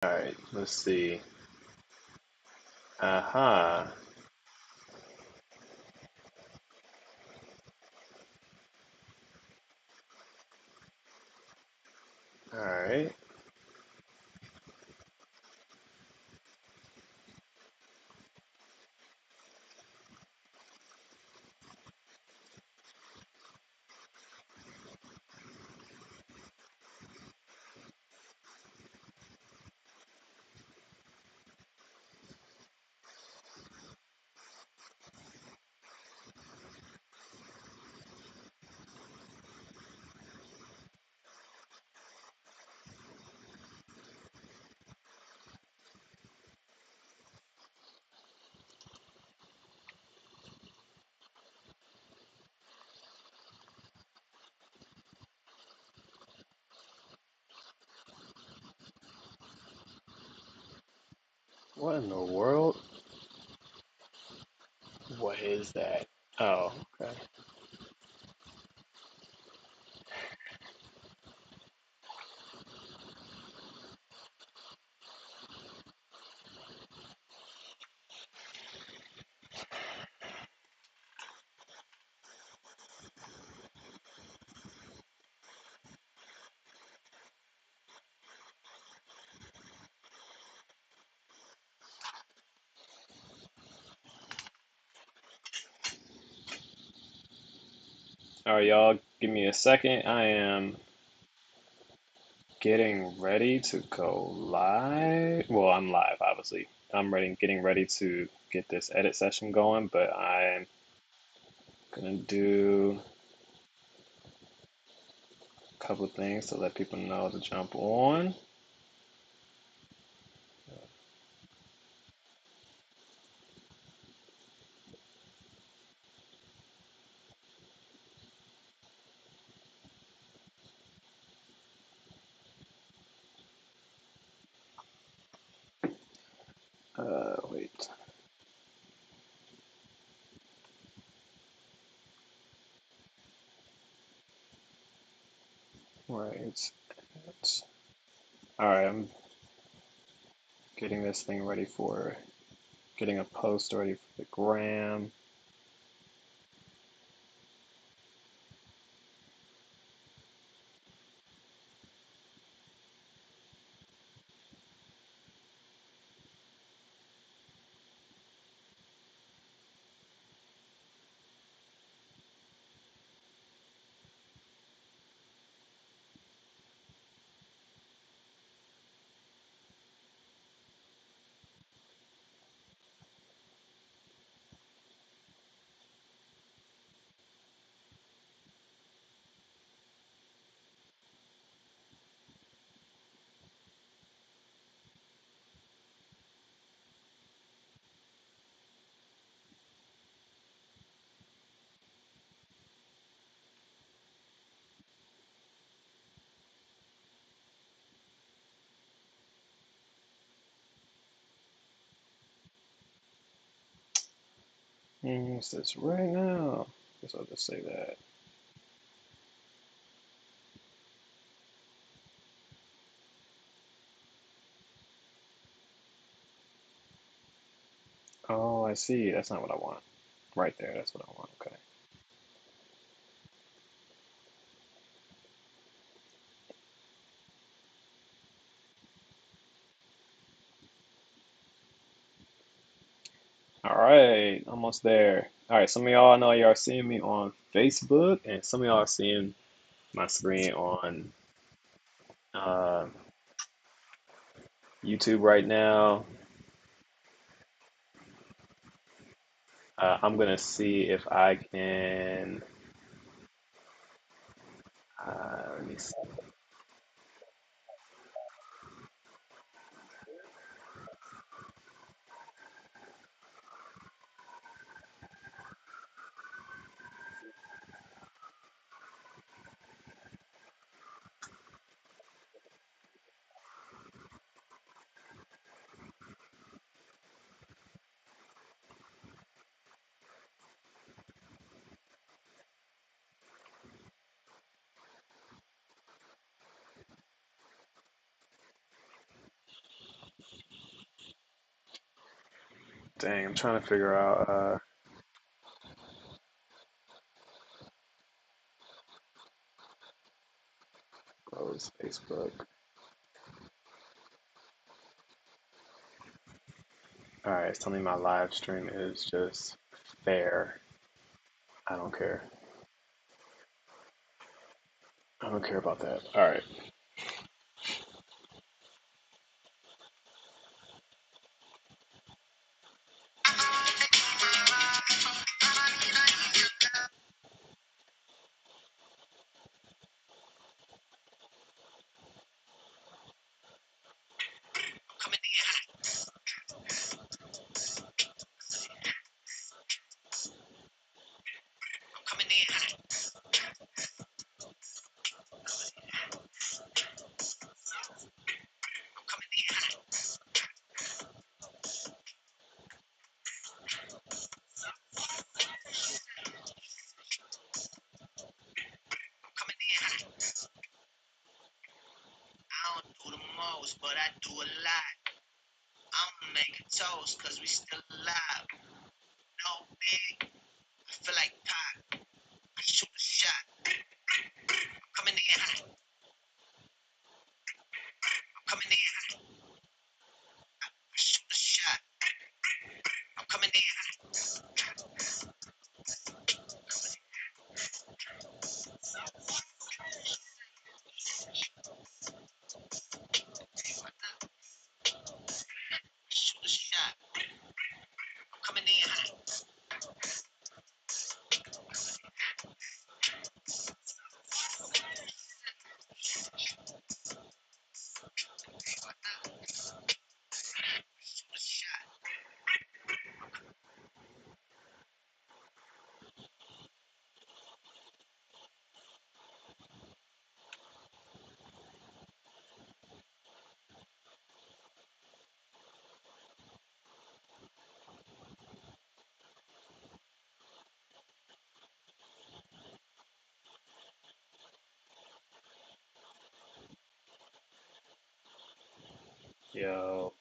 All right, let's see. Aha. All right. What in the world? What is that? Oh, okay. All right, y'all, give me a second. I am getting ready to go live. Well, I'm live, obviously. getting ready to get this edit session going, but I'm gonna do a couple of things to let people know to jump on. Wait. Right. All right, I'm getting this thing ready for getting a post ready for the gram. What's this right now? Guess I'll just say that. Oh, I see. That's not what I want. Right there, that's what I want. Okay. All right, almost there. All right, some of y'all know y'all are seeing me on Facebook, and some of y'all are seeing my screen on uh, YouTube right now. I'm gonna see if I can. Let me see. Dang, I'm trying to figure out close Facebook. All right, it's telling me my live stream is just fair. I don't care. I don't care about that. All right. Yo,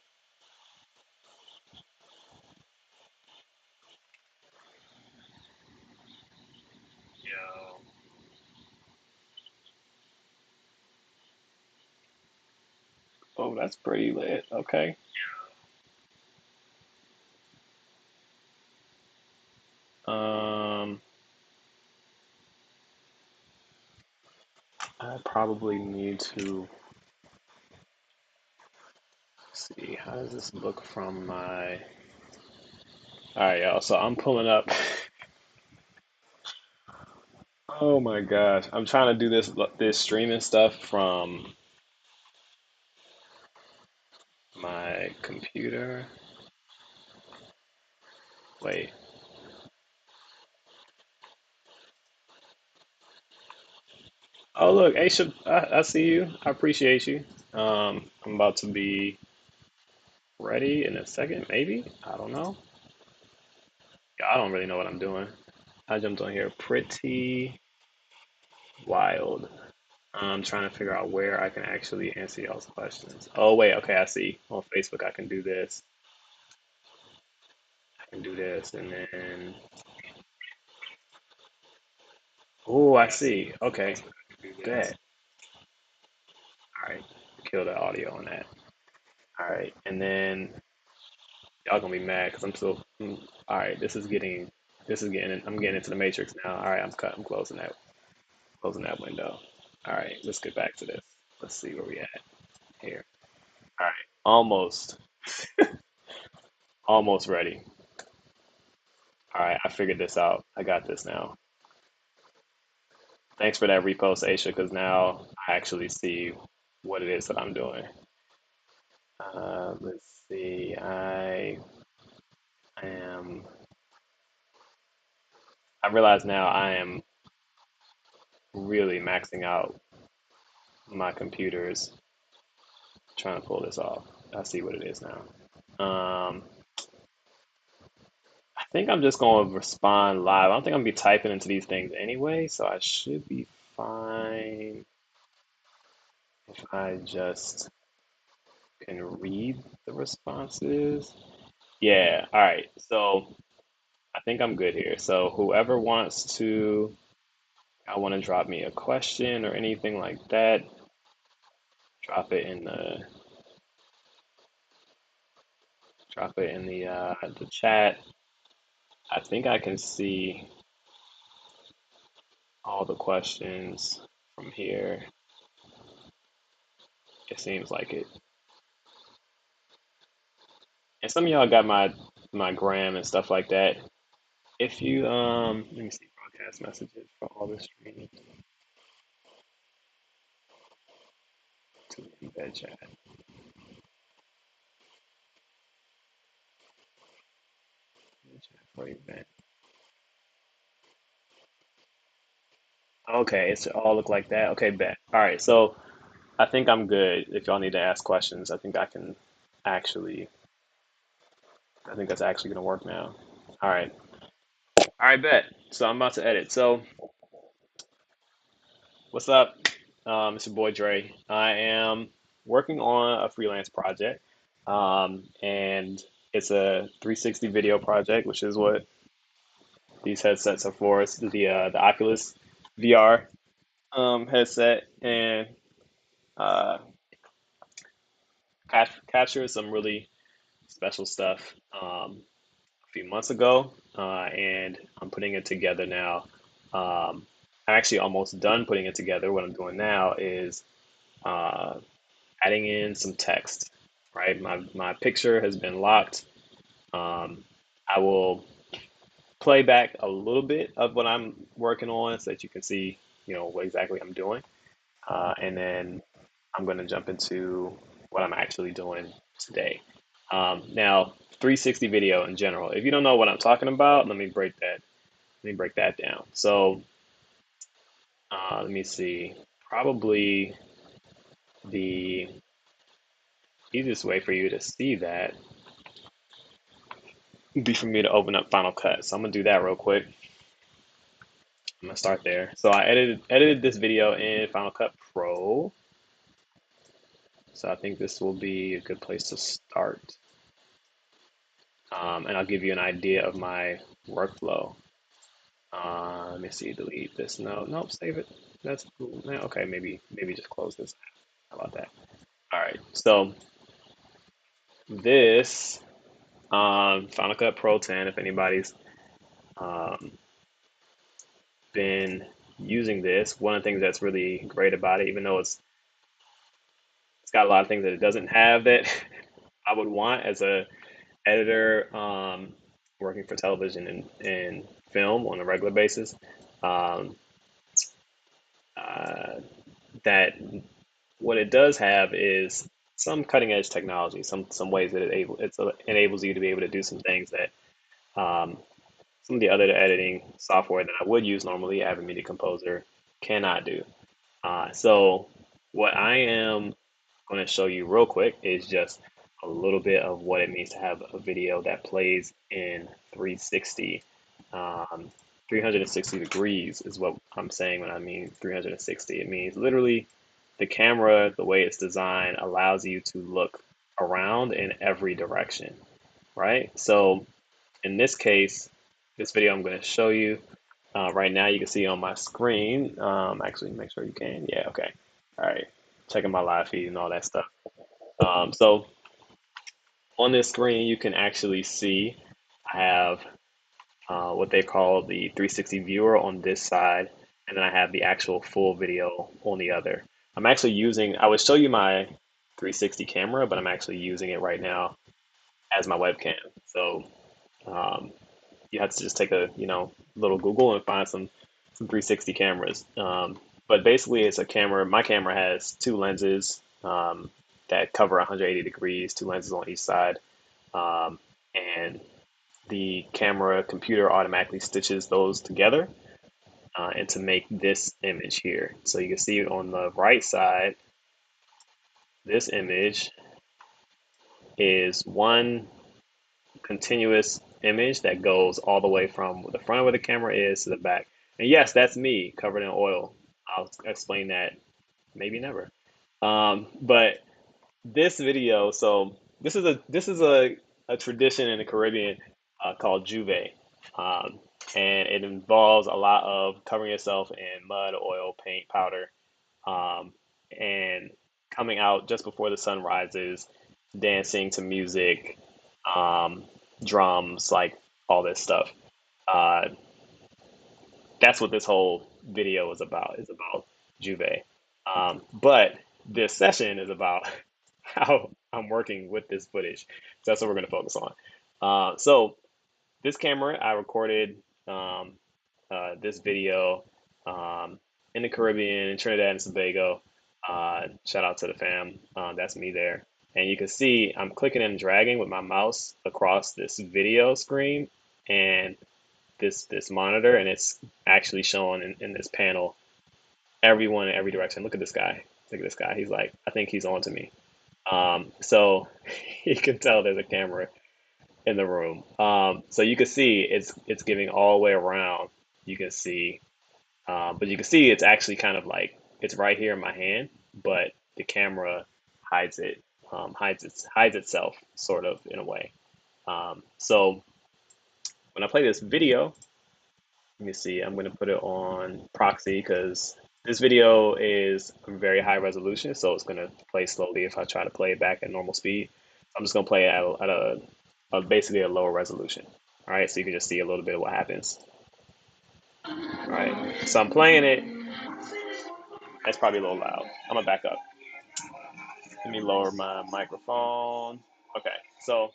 yo. Oh, that's pretty lit. Okay. Um, I probably need to see how does this look from my. All right, y'all. So I'm pulling up. Oh my gosh, I'm trying to do this streaming stuff from my computer. Wait. Oh look, Aisha, I see you. I appreciate you. I'm about to be ready in a second, maybe. I don't know. Yeah, I don't really know what I'm doing. I jumped on here pretty wild. I'm trying to figure out where I can actually answer y'all's questions. Oh wait, okay, I see. On Facebook, I can do this. I can do this, and then oh, I see. Okay, that. All right, kill the audio on that. All right, and then y'all gonna be mad because I'm still. All right, I'm getting into the matrix now. All right, I'm closing that window. All right, let's get back to this. Let's see where we at here. All right, almost ready. All right, I figured this out. I got this now. Thanks for that repost, Aisha, because now I actually see what it is that I'm doing. Let's see. I am. I realize now I am really maxing out my computers trying to pull this off. I see what it is now. I think I'm just going to respond live. I don't think I'm going to be typing into these things anyway, so I should be fine if I just can read the responses. Yeah. All right. So I think I'm good here. So whoever wants to, I want to drop me a question or anything like that, drop it in the chat. I think I can see all the questions from here. It seems like it. And some of y'all got my gram and stuff like that. If you let me see broadcast messages for all the streams to embed chat. Chat for event. Okay, it's all look like that. Okay, bet. All right, so I think I'm good. If y'all need to ask questions, I think I can actually. I think that's actually gonna work now. All right. All right, bet. So I'm about to edit. So what's up? It's your boy Dre. I am working on a freelance project, and it's a 360 video project, which is what these headsets are for. It's the Oculus VR headset, and uh, captured some really special stuff a few months ago, and I'm putting it together now. I'm actually almost done putting it together. What I'm doing now is uh, adding in some text. Right, my picture has been locked. I will play back a little bit of what I'm working on so that you can see, what exactly I'm doing, and then I'm going to jump into what I'm actually doing today. Now, 360 video in general. If you don't know what I'm talking about, let me break that. Let me break that down. So, let me see. Probably the easiest way for you to see that would be for me to open up Final Cut. So I'm gonna do that real quick. I'm gonna start there. So I edited this video in Final Cut Pro. So I think this will be a good place to start. And I'll give you an idea of my workflow. Let me see, delete this. No, nope, save it. That's cool. Okay, maybe just close this. How about that? All right. So this Final Cut Pro 10, if anybody's um, been using this, one of the things that's really great about it, even though it's got a lot of things that it doesn't have that I would want as a editor working for television and film on a regular basis. Um, uh, that what it does have is some cutting edge technology, some ways that enables you to be able to do some things that some of the other editing software that I would use normally, Avid Media Composer, cannot do. So what I am going to show you real quick is just a little bit of what it means to have a video that plays in 360. Um, 360 degrees is what I'm saying when I mean 360. It means literally the camera, the way it's designed, allows you to look around in every direction, right? So in this case, this video I'm going to show you right now, you can see on my screen. Actually, make sure you can. Yeah, okay. All right. Checking my live feed and all that stuff. So on this screen, you can actually see I have what they call the 360 viewer on this side, and then I have the actual full video on the other. I'm actually using, I would show you my 360 camera, but I'm actually using it right now as my webcam. So um, you have to just take a little Google and find some 360 cameras. But basically, it's a camera. My camera has two lenses that cover 180 degrees, two lenses on each side, and the camera computer automatically stitches those together and to make this image here. So you can see on the right side, this image is one continuous image that goes all the way from the front of where the camera is to the back. And yes, that's me covered in oil. I'll explain that maybe never. But this video, so this is a a tradition in the Caribbean called Juve, um, and it involves a lot of covering yourself in mud, oil, paint, powder, um, and coming out just before the sun rises, dancing to music, um, drums, like all this stuff. Uh, that's what this whole video is about. Is about Juve. But this session is about how I'm working with this footage. So that's what we're going to focus on. So this camera, I recorded um, this video um, in the Caribbean, in Trinidad and Tobago. Shout out to the fam. That's me there. And you can see I'm clicking and dragging with my mouse across this video screen and this monitor, and it's actually showing in this panel everyone in every direction. Look at this guy. Look at this guy. He's like, I think he's on to me. So you can tell there's a camera in the room. So you can see it's giving all the way around. You can see, but you can see it's actually kind of like it's right here in my hand, but the camera hides it, hides itself sort of in a way. So when I play this video, let me see. I'm going to put it on proxy because this video is very high resolution, so it's going to play slowly if I try to play it back at normal speed. I'm just going to play it at basically a lower resolution. All right, so you can just see a little bit of what happens. All right, so I'm playing it. That's probably a little loud. I'm gonna back up. Let me lower my microphone. Okay, so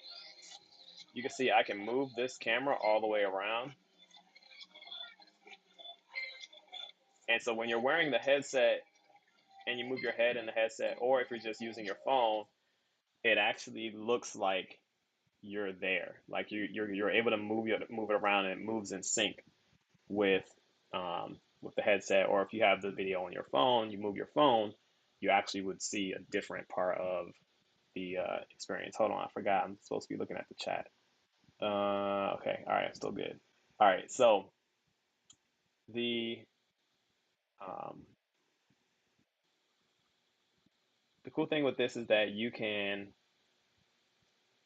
you can see I can move this camera all the way around. And so when you're wearing the headset and you move your head in the headset, or if you're just using your phone, it actually looks like you're there. Like you're able to move it around, and it moves in sync with the headset. Or if you have the video on your phone, you move your phone, you actually would see a different part of the experience. Hold on, I forgot. I'm supposed to be looking at the chat. Okay, all right, I'm still good. All right, so the um, the cool thing with this is that you can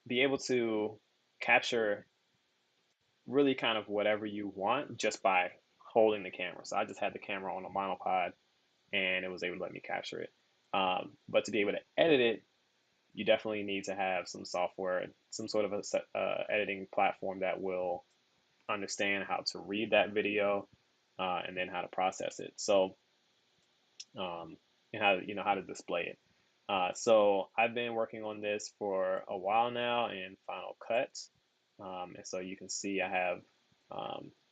be able to capture really kind of whatever you want just by holding the camera. So I just had the camera on a monopod and it was able to let me capture it. But to be able to edit it, you definitely need to have some software, some sort of editing platform that will understand how to read that video and then how to process it. So and how how to display it. So I've been working on this for a while now in Final Cut, and so you can see I have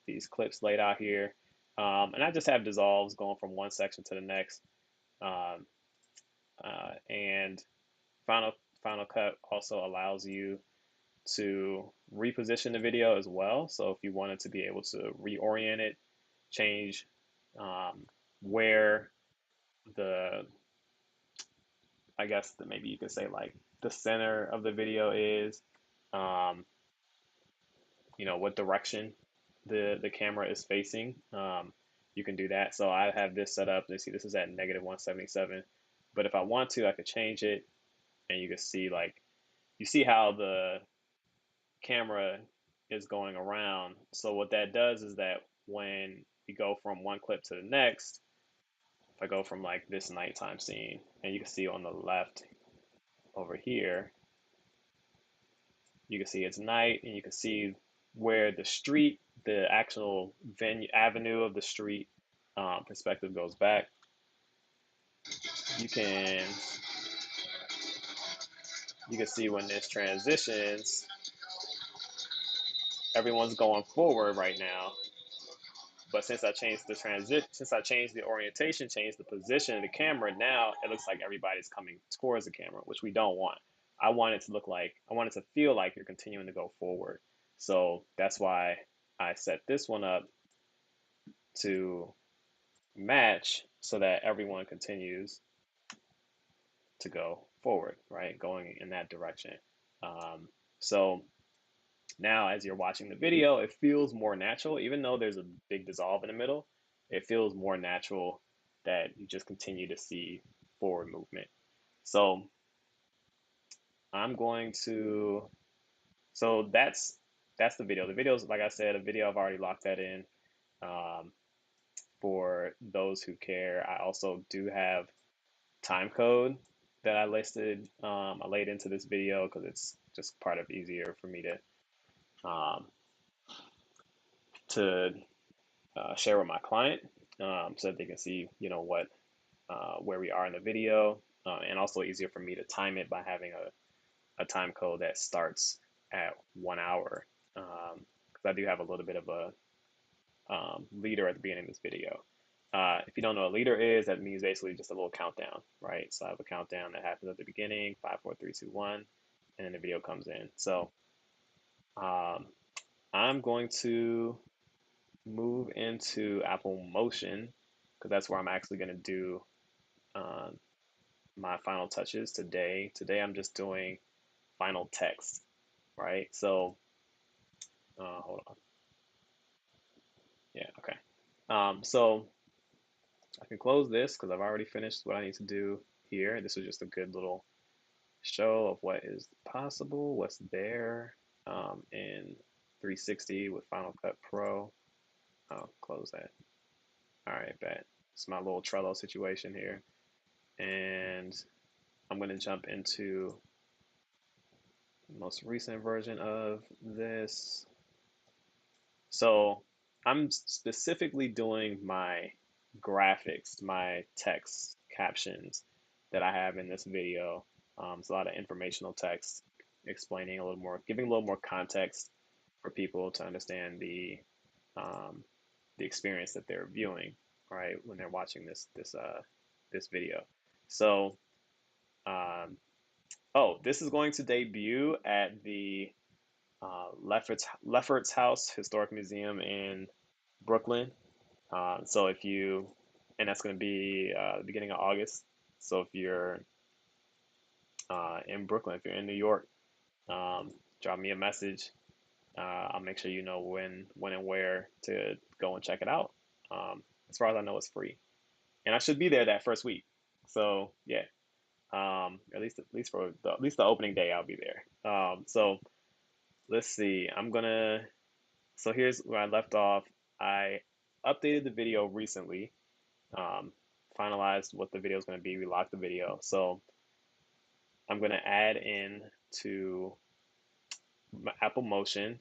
these clips laid out here, and I just have dissolves going from one section to the next. Um, and Final Final Cut also allows you to reposition the video as well. So if you wanted to be able to reorient it, change where the I guess that maybe you could say like the center of the video is, um, what direction the camera is facing. You can do that. So I have this set up. You see, this is at negative 177. But if I want to, I could change it, and you can see like you see how the camera is going around. So what that does is that when you go from one clip to the next, if I go from like this nighttime scene, and you can see on the left over here, you can see it's night, and you can see where the street, the actual venue avenue of the street perspective goes back. You can you can see when this transitions, everyone's going forward right now. But since I changed the transit, since I changed the orientation, changed the position of the camera, now it looks like everybody's coming towards the camera, which we don't want. I want it to feel like you're continuing to go forward. So that's why I set this one up to match so that everyone continues to go forward, right? Going in that direction. So now as you're watching the video, it feels more natural, even though there's a big dissolve in the middle, it feels more natural that you just continue to see forward movement. So I'm going to So that's the video. The video's, like I said, a video. I've already locked that in. Um, for those who care, I also do have time code that I listed. I laid into this video because it's just part of easier for me um, to share with my client, so that they can see, what where we are in the video, and also easier for me to time it by having a time code that starts at 1 hour. Because I do have a little bit of a leader at the beginning of this video. If you don't know what a leader is, that means basically just a little countdown, right? So I have a countdown that happens at the beginning, five, four, three, two, one, and then the video comes in. So um, I'm going to move into Apple Motion because that's where I'm actually going to do um, my final touches today. Today I'm just doing final text, right? So hold on. Yeah, okay. So I can close this because I've already finished what I need to do here. This was just a good little show of what is possible, what's there in 360 with Final Cut Pro. I'll close that. All right, bet. It's my little Trello situation here. And I'm going to jump into the most recent version of this. So I'm specifically doing my graphics, my text captions that I have in this video. It's a lot of informational text explaining a little more, giving a little more context for people to understand um, the experience that they're viewing, right, when they're watching this video. So, um, oh, this is going to debut at the Lefferts House Historic Museum in Brooklyn. So if you, and that's going to be the beginning of August. So if you're in Brooklyn, if you're in New York, drop me a message. I'll make sure you know when and where to go and check it out. As far as I know, it's free, and I should be there that first week. So yeah, at least for at least the opening day, I'll be there. So let's see. So here's where I left off. I updated the video recently, um, finalized what the video is going to be. We locked the video. So I'm going to add in to my Apple Motion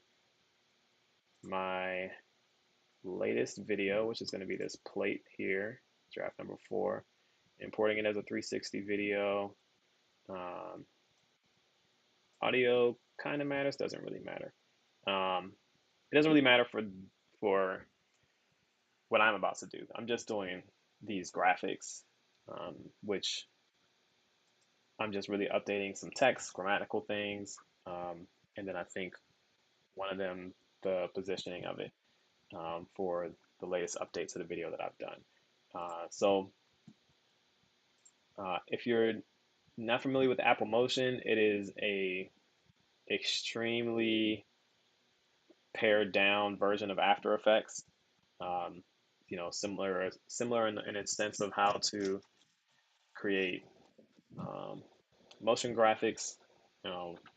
my latest video, which is going to be this plate here, draft number 4, importing it as a 360 video. Um, Audio kind of matters, doesn't really matter. It doesn't really matter for what I'm about to do. I'm just doing these graphics, which I'm just really updating some text, grammatical things, and then I think one of them, the positioning of it for the latest updates to the video that I've done. So if you're not familiar with Apple Motion, it is a extremely pared down version of After Effects. Um, similar in its sense of how to create um, motion graphics,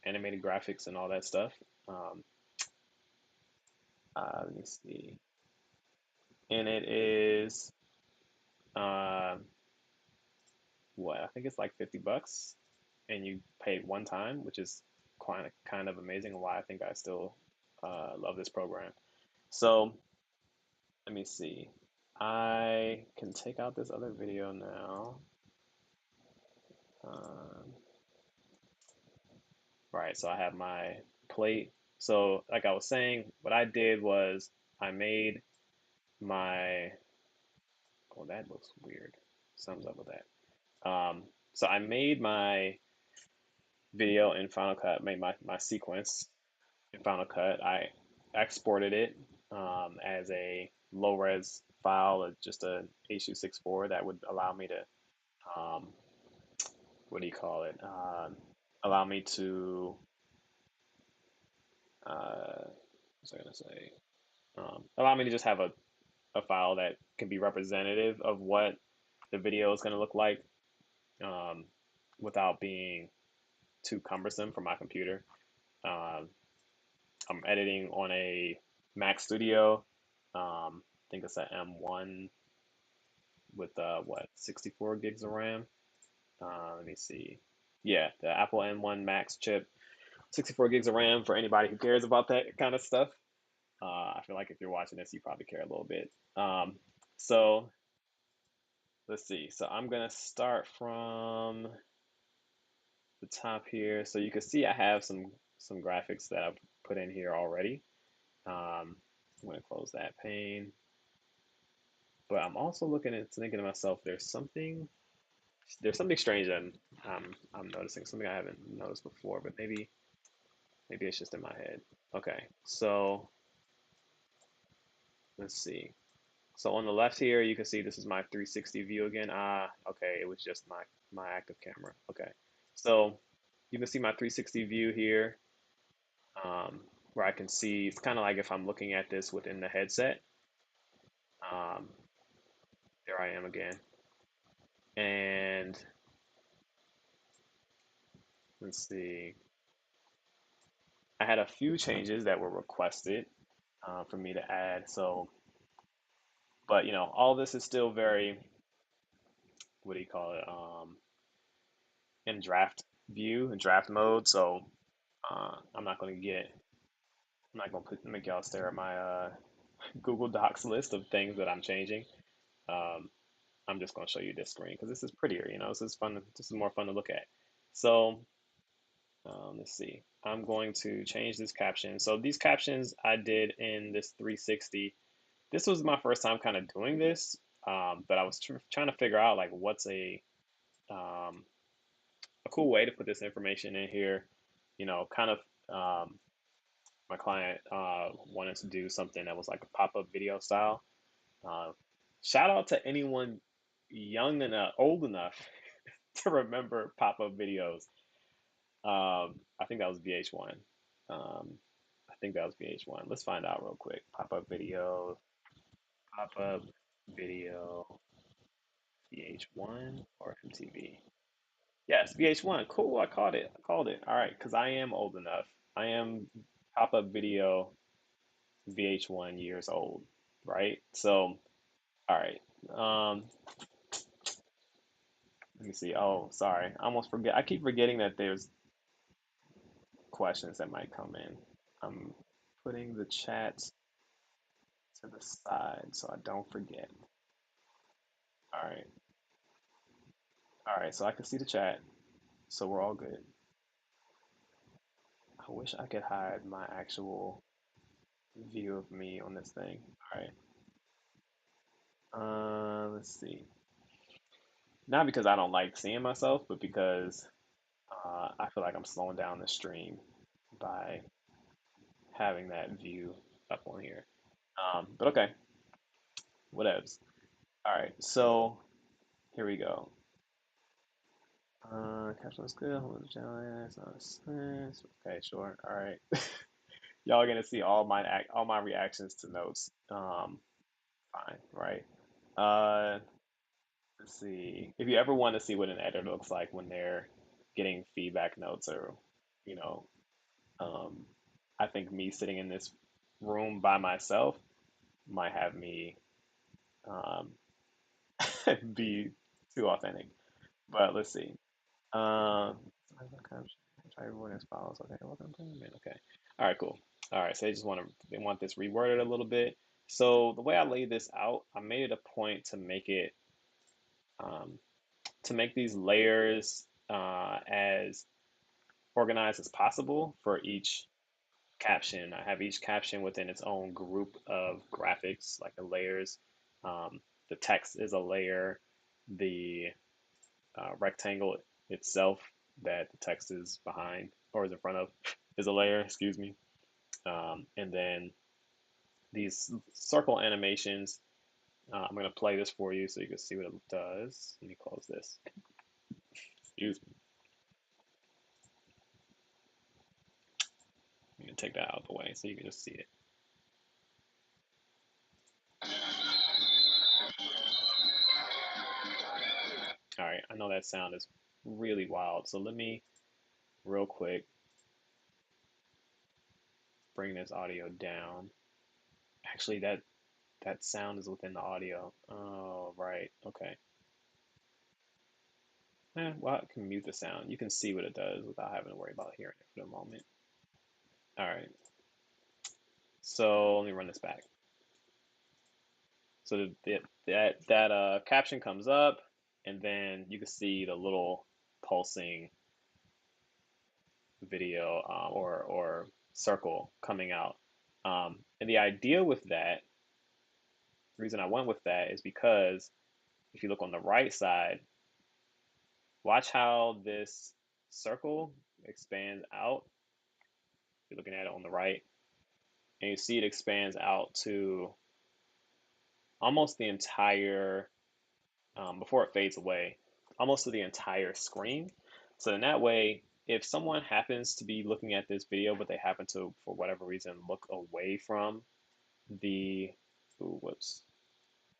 animated graphics, and all that stuff. Um, let me see, and it is uh, what I think it's like $50, and you pay one time, which is kind of amazing, and why I think I still love this program. So let me see. I can take out this other video now. Um, right, so I have my plate. So, like I was saying, what I did was I made my. Oh, that looks weird. Something's up with that. So I made my video in Final Cut, made my sequence in Final Cut. I exported it as a low res file, just a H.264 that would allow me to, um, what do you call it? Allow me to, what's I gonna say? Allow me to just have a file that can be representative of what the video is going to look like um, without being too cumbersome for my computer. Um, I'm editing on a Mac Studio. I think it's an M1 with what 64 gigs of RAM. Let me see. Yeah, the Apple M1 Max chip, 64 gigs of RAM for anybody who cares about that kind of stuff. I feel like if you're watching this, you probably care a little bit. So let's see. So I'm gonna start from the top here. So you can see I have some graphics that I've put in here already. I'm gonna close that pane. But I'm also looking at thinking to myself, there's something strange that I'm noticing, something I haven't noticed before, but maybe it's just in my head. Okay, so let's see. So on the left here, you can see this is my 360 view again. Ah, okay, it was just my active camera. Okay, so you can see my 360 view here, where I can see it's kind of like if I'm looking at this within the headset. Um, there I am again, and let's see. I had a few changes that were requested for me to add. So, but all this is still very, what do you call it? In draft view, in draft mode. So I'm not going to I'm not going to make y'all stare at my Google Docs list of things that I'm changing. Um, I'm just going to show you this screen because this is prettier. This is fun. This is more fun to look at. So let's see. I'm going to change this caption. So these captions I did in this 360. This was my first time kind of doing this, but I was trying to figure out like what's um, a cool way to put this information in here. Kind of my client wanted to do something that was like a pop-up video style. Uh, Shout out to anyone young enough, old enough to remember pop-up videos. I think that was VH1. Um, I think that was VH1. Let's find out real quick. Pop-up video, VH1 or MTV? Yes, VH1. Cool. I caught it. I called it. All right, because I am old enough. I am pop-up video VH1 years old, right? So, all right. Let me see. Oh, sorry. I almost forget. I keep forgetting that there's questions that might come in. I'm putting the chat to the side so I don't forget. All right. All right. So I can see the chat. So we're all good. I wish I could hide my actual view of me on this thing. All right. Let's see. Not because I don't like seeing myself, but because I feel like I'm slowing down the stream by having that view up on here. But okay, whatevs. All right, so here we go. Caption looks good. Hold the channel. It's not a sense. Okay, sure. All right. Y'all are gonna see all my reactions to notes. Fine, right? Uh, let's see. If you ever want to see what an editor looks like when they're getting feedback notes, or you know, um, I think me sitting in this room by myself might have me um, be too authentic. But let's see. Try rewording as follows. Okay, welcome to the Okay. All right, cool. All right, so they want this reworded a little bit. So the way I laid this out, I made it a point um, to make these layers as organized as possible for each caption. I have each caption within its own group of graphics, like the layers. The text is a layer. The rectangle itself that the text is behind or is in front of is a layer, excuse me. And then these circle animations, I'm going to play this for you so you can see what it does. Let me close this. Excuse me. I'm going to take that out of the way so you can just see it. All right, I know that sound is really wild. So let me real quick bring this audio down. Actually, that sound is within the audio. Oh, right. Okay. Well, I can mute the sound. You can see what it does without having to worry about hearing it for the moment. All right. So let me run this back. So that caption comes up, and then you can see the little pulsing video or circle coming out. And the idea with that, the reason I went with that is because if you look on the right side, watch how this circle expands out. You're looking at it on the right, and you see it expands out to almost the entire, before it fades away, almost to the entire screen. So in that way, if someone happens to be looking at this video, but they happen to, for whatever reason, look away from the, ooh, whoops,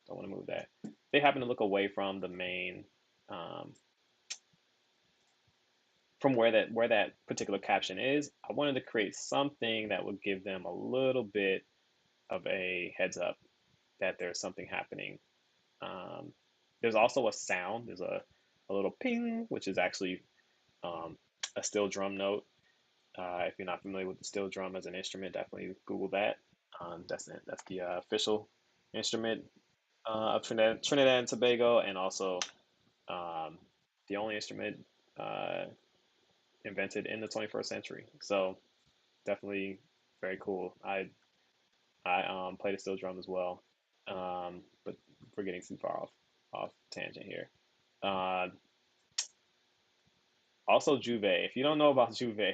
don't want to move that. They happen to look away from the main, um, from where that particular caption is. I wanted to create something that would give them a little bit of a heads up that there's something happening. Um, there's also a sound. There's a little ping, which is actually a steel drum note. If you're not familiar with the steel drum as an instrument, definitely Google that. That's the official instrument of Trinidad and Tobago, and also um, the only instrument uh, invented in the 21st century. So definitely very cool. I play the steel drum as well, but we're getting too far off tangent here. Uh, Also, Juve. If you don't know about Juve,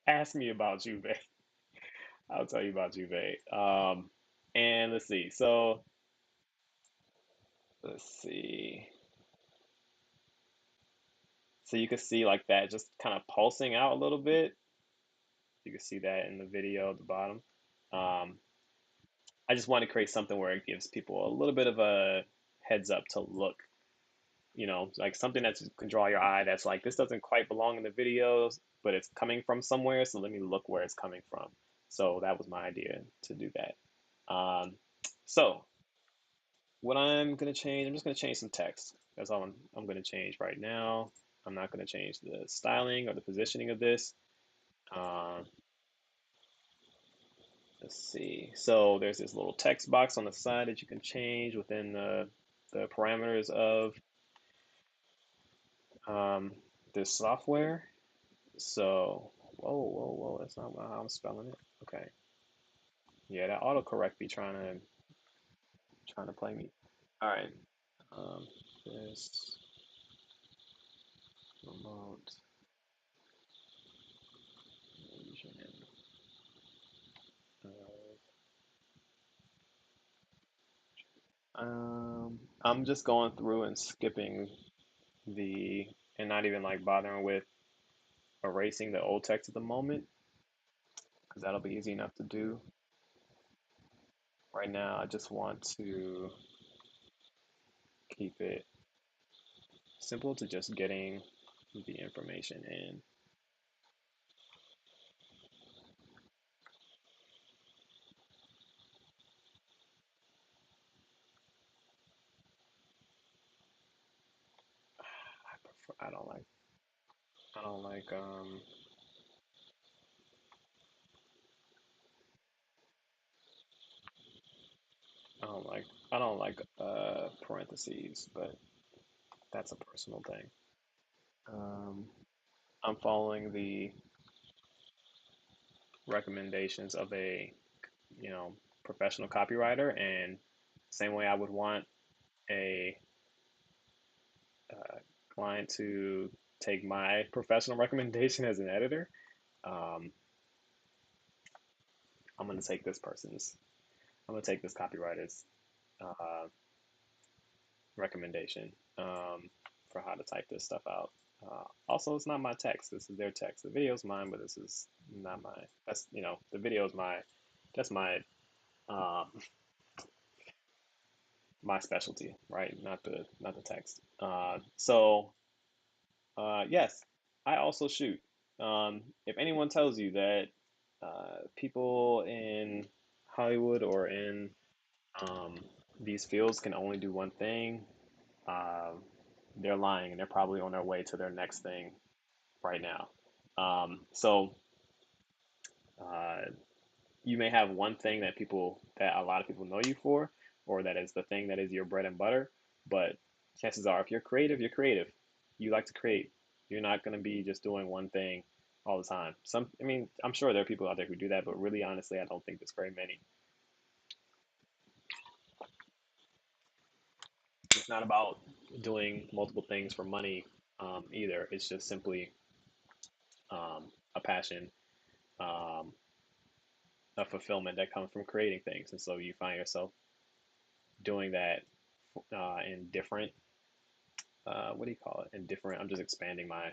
ask me about Juve. I'll tell you about Juve. And let's see. So let's see. So you can see like that just kind of pulsing out a little bit. You can see that in the video at the bottom. Um, I just want to create something where it gives people a little bit of a heads up to look, like something that can draw your eye that's like, this doesn't quite belong in the videos, but it's coming from somewhere. So let me look where it's coming from. So that was my idea to do that. Um, so what I'm going to change, I'm just going to change some text. That's all I'm going to change right now. I'm not going to change the styling or the positioning of this. Um, let's see. So there's this little text box on the side that you can change within the parameters of um, this software. So, whoa, that's not how I'm spelling it. Okay. Yeah, that autocorrect be trying to play me. All right. Um, this remote version of, I'm just going through and skipping and not even like bothering with erasing the old text at the moment, because that'll be easy enough to do. Right now, I just want to keep it simple to just getting the information in. I don't like, I don't like, I don't like, I don't like parentheses, but that's a personal thing. Um, I'm following the recommendations of a, professional copywriter, and same way I would want a client to take my professional recommendation as an editor. Um, I'm going to take this person's. I'm going to take this copywriter's uh, recommendation for how to type this stuff out. Also, it's not my text. This is their text. The video's mine, but this is not mine. The video's my, that's um, my specialty, right? Not the text. Yes, I also shoot. If anyone tells you that people in Hollywood or in um, these fields can only do one thing, um, they're lying and they're probably on their way to their next thing right now. So uh, you may have one thing that a lot of people know you for, or that is the thing that is your bread and butter. But chances are, if you're creative, you're creative. You like to create. You're not going to be just doing one thing all the time. I mean, I'm sure there are people out there who do that, but really, honestly, I don't think there's very many. It's not about doing multiple things for money either. It's just simply a passion, um, a fulfillment that comes from creating things. And so you find yourself doing that in different, what do you call it? In different, I'm just expanding my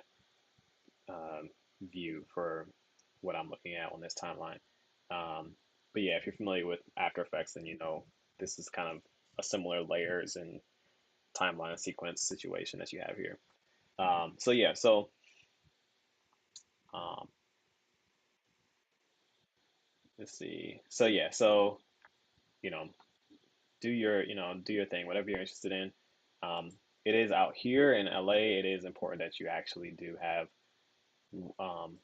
view for what I'm looking at on this timeline. Um, but yeah, if you're familiar with After Effects, then you know this is kind of a similar layers and timeline sequence situation that you have here. So yeah, so um, let's see. So yeah, so you know, do your thing, whatever you're interested in. Um, it is out here in LA. It is important that you actually do have um,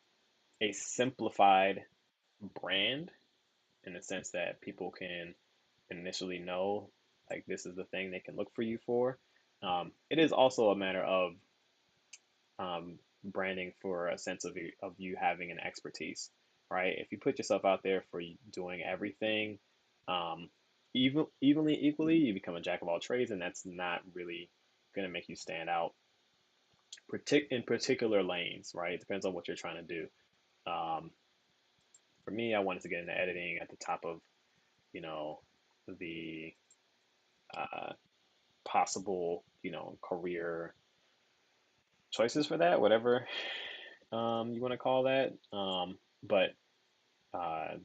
a simplified brand in the sense that people can initially know like this is the thing they can look for you for. It is also a matter of branding for a sense of you having an expertise, right? If you put yourself out there for doing everything, um, equally, you become a jack of all trades, and that's not really going to make you stand out. In particular lanes, right? It depends on what you're trying to do. Um, for me, I wanted to get into editing at the top of, you know, the uh, possible, career choices for that, whatever you want to call that. But uh,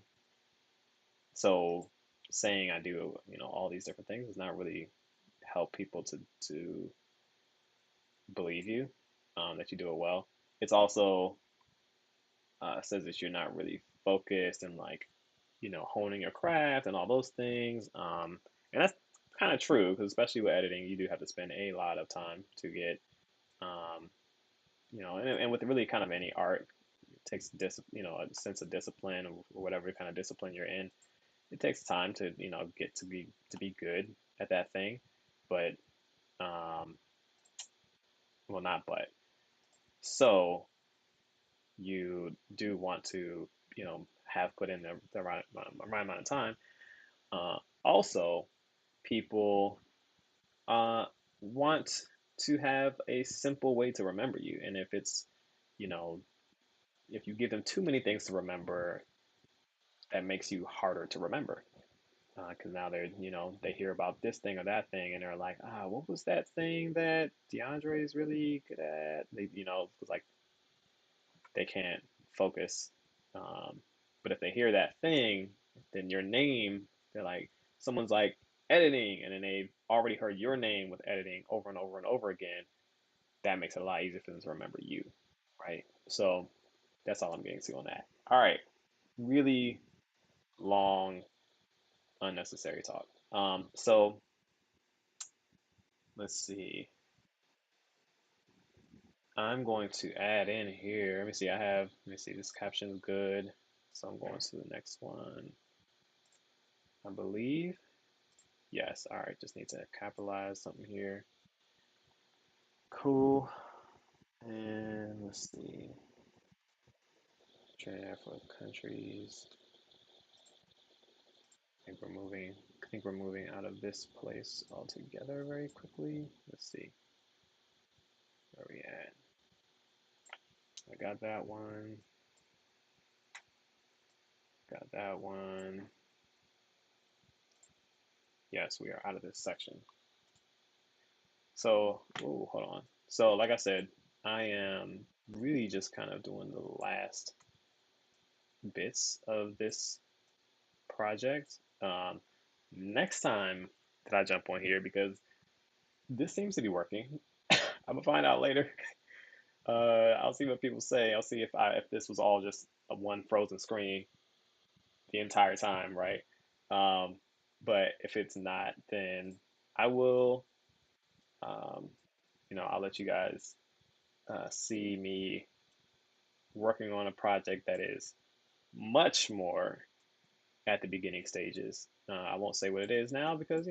so saying I do, all these different things does not really help people to believe you that you do it well. It's also says that you're not really focused and like, honing your craft and all those things. And that's kind of true because especially with editing, you do have to spend a lot of time to get, um, and with really kind of any art, it takes a sense of discipline or whatever kind of discipline you're in. It takes time to, get to be good at that thing. But, um, well, not but. So you do want to, have put in the right amount of time. Also, people uh, want to have a simple way to remember you. And if it's, you know, if you give them too many things to remember, that makes you harder to remember. Because now they hear about this thing or that thing, and they're like, what was that thing that DeAndre is really good at? Because like they can't focus. But if they hear that thing, then your name, they're like, someone's like editing, and then they've already heard your name with editing over and over and over again. That makes it a lot easier for them to remember you, right? So that's all I'm getting to on that. All right, really long, unnecessary talk. So let's see. I'm going to add in here. Let me see. Let me see. This caption is good. So I'm going to the next one. I believe. Yes. All right. Just need to capitalize something here. Cool. And let's see. Train for countries. I think we're moving out of this place altogether very quickly. Let's see. Where are we at? I got that one. Got that one. Yes, we are out of this section. So, ooh, hold on. So, like I said, I am really just kind of doing the last bits of this project. Next time that I jump on here, because this seems to be working, I'm gonna find out later. I'll see what people say. I'll see if this was all just a one frozen screen, the entire time, right? Um, but if it's not, then I will, um, I'll let you guys see me working on a project that is much more at the beginning stages. I won't say what it is now because,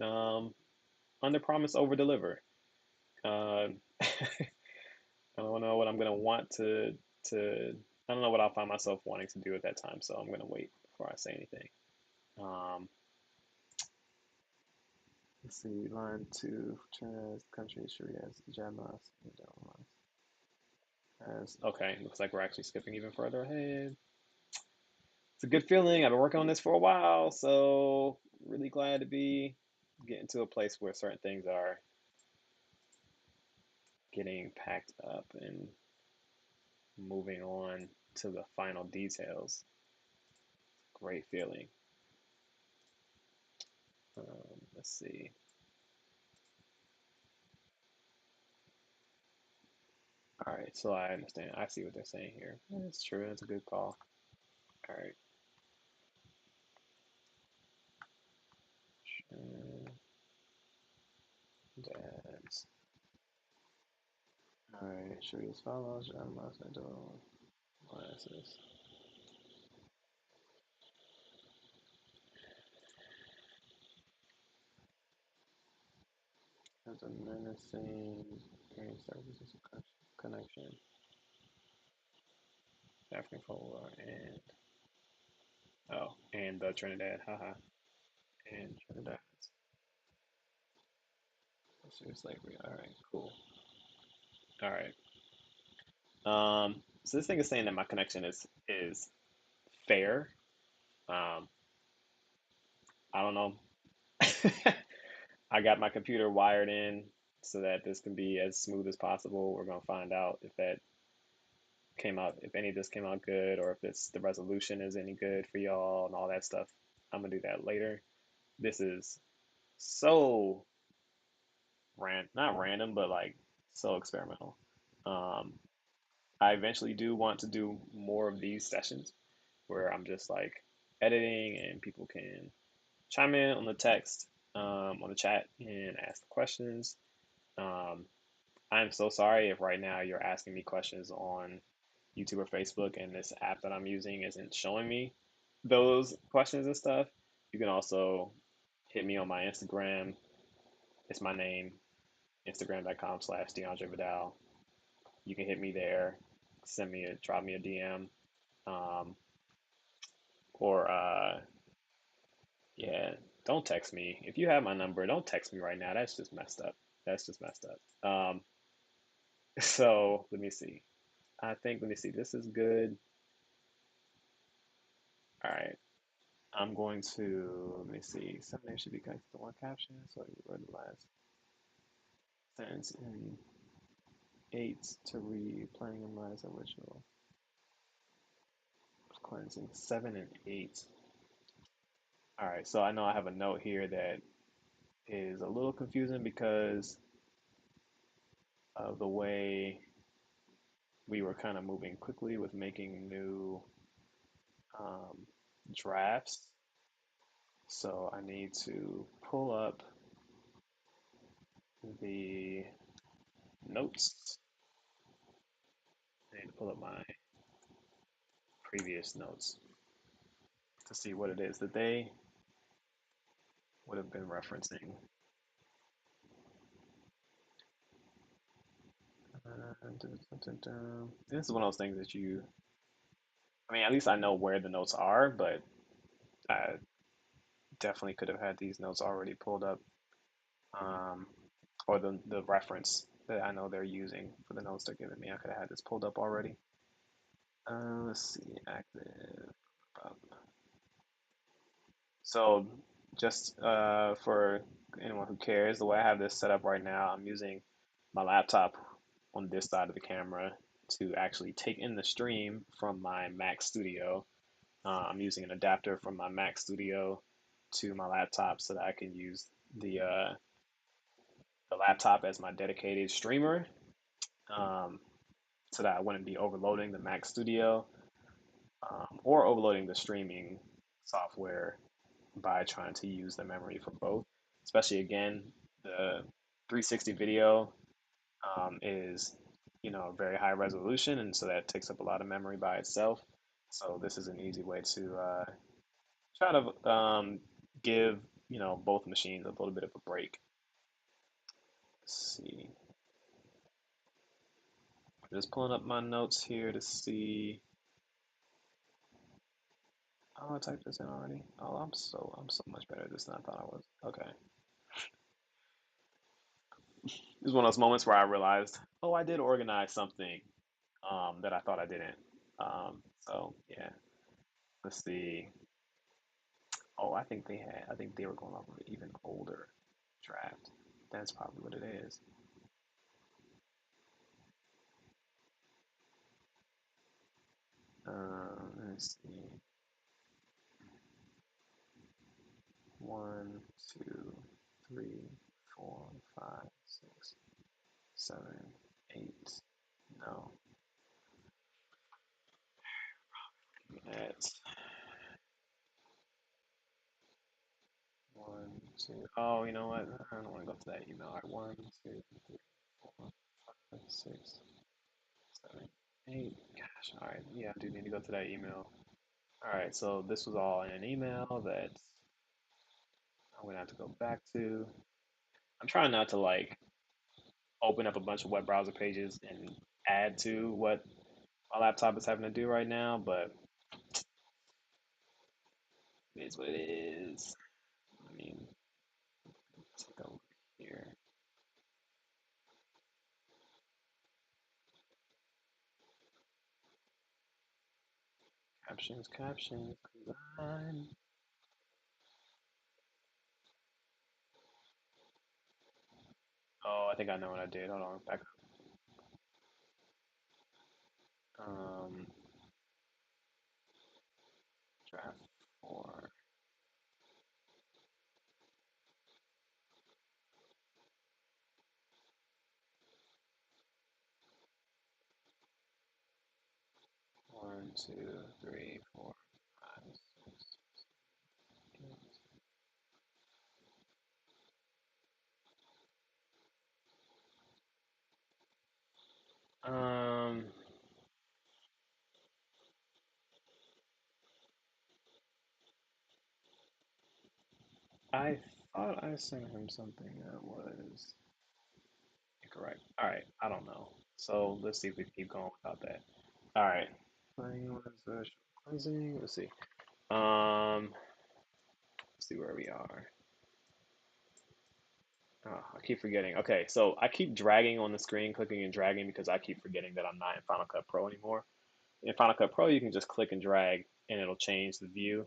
um, under promise, over deliver. Uh, I don't know what I'm gonna want to. I don't know what I'll find myself wanting to do at that time, so I'm gonna wait before I say anything. Um, let's see, line two, Trinidad country Sharia as Jamas and as okay. Looks like we're actually skipping even further ahead. It's a good feeling. I've been working on this for a while, so really glad to be getting to a place where certain things are getting packed up and moving on to the final details. Great feeling. Let's see. All right, so I understand. I see what they're saying here. That's true. That's a good call. All right. Dads. All right. Should we as follows? John Masnado. Glasses. There's a menacing hearing services connection. African folklore and and the Trinidad. Haha. And Trinidad. Serious slavery. All right. Cool. All right. So this thing is saying that my connection is fair. Um, I don't know. I got my computer wired in so that this can be as smooth as possible. We're gonna find out if that came out, if any of this came out good, or if it's the resolution is any good for y'all and all that stuff. I'm gonna do that later. This is so not random, but like so experimental. Um, I eventually do want to do more of these sessions where I'm just like editing and people can chime in on the text, on the chat and ask the questions. Um, I'm so sorry if right now you're asking me questions on YouTube or Facebook and this app that I'm using isn't showing me those questions and stuff. You can also hit me on my Instagram. It's my name, Instagram.com/DeAndre Vidal. You can hit me there, drop me a DM, um, or yeah, don't text me. If you have my number, don't text me right now. That's just messed up. That's just messed up. So let me see. Let me see. This is good. All right. I'm going to, let me see. Some names should be connected to one caption. So you read the last sentence in eight to read, planning and minds of ritual, cleansing, seven and eight. All right. So I know I have a note here that is a little confusing because of the way we were kind of moving quickly with making new um, drafts. So I need to pull up the notes. I need to pull up my previous notes to see what it is that they would have been referencing. This is one of those things that I mean, at least I know where the notes are, but I definitely could have had these notes already pulled up, um, or the reference that I know they're using for the notes they're giving me. I could have had this pulled up already. Let's see, active. So just for anyone who cares, the way I have this set up right now, I'm using my laptop on this side of the camera to actually take in the stream from my Mac Studio. I'm using an adapter from my Mac Studio to my laptop so that I can use the laptop as my dedicated streamer, um, so that I wouldn't be overloading the Mac Studio. or overloading the streaming software by trying to use the memory for both. Especially again, the 360 video is very high resolution, and so that takes up a lot of memory by itself. So this is an easy way to try to give both machines a little bit of a break. Let's see, just pulling up my notes here to see. Oh, I typed this in already. Oh, I'm so much better at this than I thought I was. Okay, this is one of those moments where I realized, oh, I did organize something that I thought I didn't. So yeah, let's see. Oh, I think they were going off of an even older draft. That's probably what it is. Let's see. One, two, three, four, five, six, seven, eight. No, that's one, two. Oh, you know what? I don't want to go to that email. All right, one, two, three, four, five, six, seven, eight. Gosh, all right. Yeah, I do need to go to that email. All right, so this was all in an email that I'm gonna have to go back to. I'm trying not to like open up a bunch of web browser pages and add to what my laptop is having to do right now, but it is what it is. I mean, take a look here. Captions, captions. 'Cause Oh, I think I know what I did. Hold on, back up. Draft four, 1, 2, 3, 4, 5, 6, 8. Um, I thought I sent him something that was incorrect. All right, I don't know. So let's see if we can keep going without that. All right. Playing with cleansing. Let's see. Let's see where we are. Oh, I keep forgetting. Okay, so I keep dragging on the screen, clicking and dragging because I keep forgetting that I'm not in Final Cut Pro anymore. In Final Cut Pro, you can just click and drag and it'll change the view.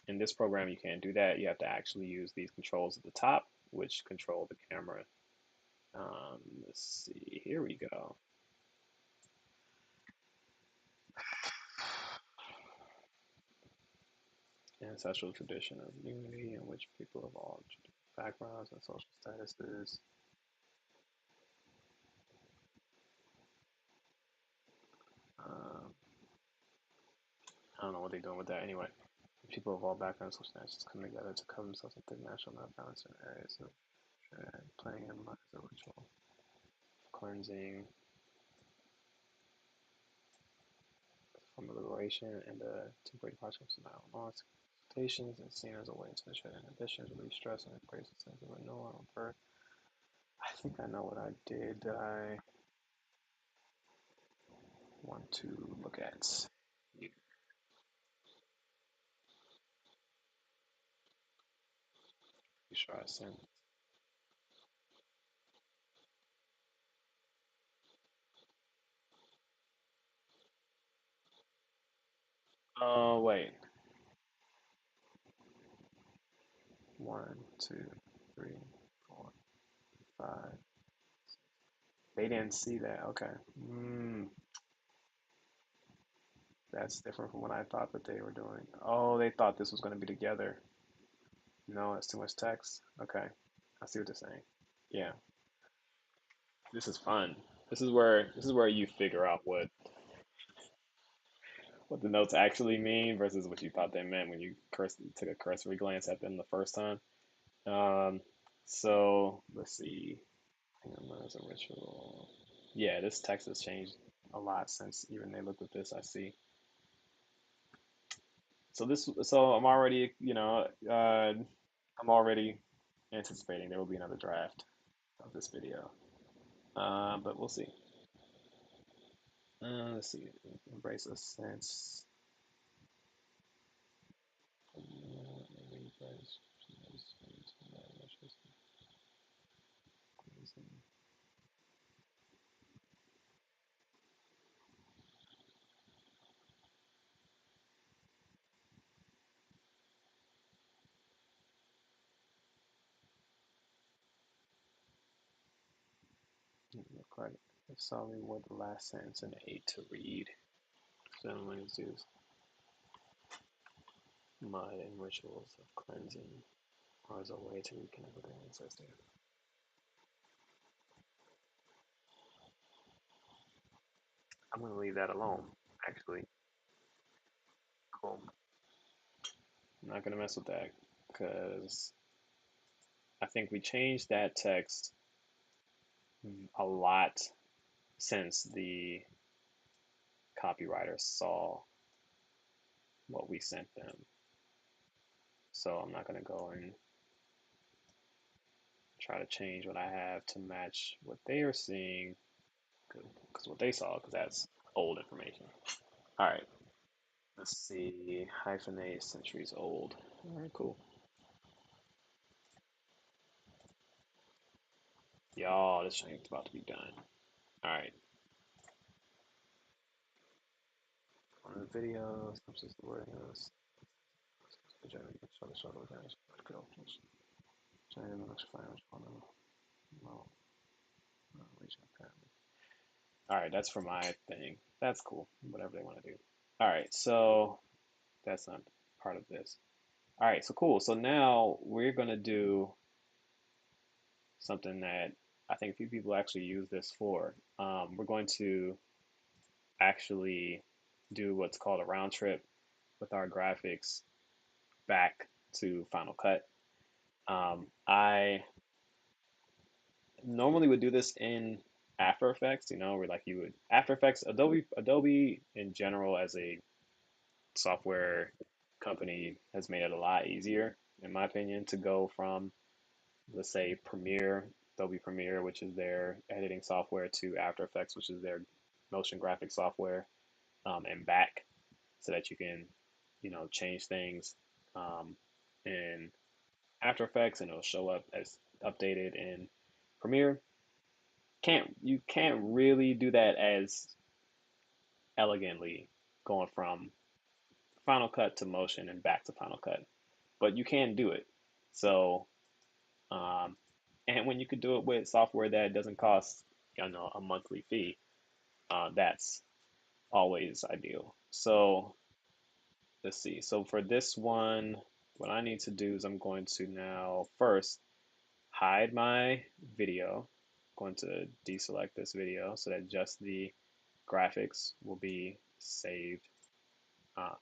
In this program, you can't do that. You have to actually use these controls at the top, which control the camera. Let's see. Here we go. Ancestral tradition of unity in which people of all backgrounds and social statuses. Um, I don't know what they're doing with that anyway. People of all backgrounds and social statuses come together to cover themselves with the national nonviolence in areas of playing in as a ritual, cleansing from liberation and the temporary hardships of our loss. Expectations and seen as a way to shed inhibitions, release stress, and embrace a sense of renewal and birth. I think I know what I did that I want to look at. You sure I sent? Oh, wait. One, two, three, four, five. They didn't see that. Okay. That's different from what I thought that they were doing. Oh, they thought this was going to be together. No, it's too much text. Okay. I see what they're saying. Yeah. This is fun. This is where you figure out what the notes actually mean versus what you thought they meant when you took a cursory glance at them the first time. Um, so let's see. Hang on, there's a ritual. Yeah, this text has changed a lot since even they looked at this. I see. So I'm already, I'm already anticipating there will be another draft of this video. But we'll see. Let's see. Embrace a sense. Look like if Sully were the last sentence in eight to read. Ceremonies use mud and rituals of cleansing or as a way to reconnect with their ancestors. I'm gonna leave that alone, actually. Cool. I'm not gonna mess with that because I think we changed that text a lot since the copywriter saw what we sent them. So I'm not gonna go and try to change what I have to match what they are seeing because what they saw, because that's old information. All right, let's see. Hyphenate centuries old. All right, cool. Y'all, this thing's about to be done. All right. On the video, substance the word is show the struggle against critical China looks fine on them. No, not reaching apparently. All right, that's for my thing. That's cool. Whatever they want to do. All right, so that's not part of this. All right, so cool. So now we're gonna do something that I think a few people actually use this for. We're going to actually do what's called a round trip with our graphics back to Final Cut. I normally would do this in After Effects, where like you would After Effects, Adobe in general as a software company has made it a lot easier, in my opinion, to go from let's say Premiere, Adobe Premiere, which is their editing software, to After Effects, which is their motion graphic software, and back, so that you can, change things in After Effects, and it'll show up as updated in Premiere. You can't really do that as elegantly going from Final Cut to Motion and back to Final Cut, but you can do it. So, um, and when you could do it with software that doesn't cost, a monthly fee, that's always ideal. So let's see. So for this one, what I need to do is I'm going to now first hide my video. I'm going to deselect this video so that just the graphics will be saved uh,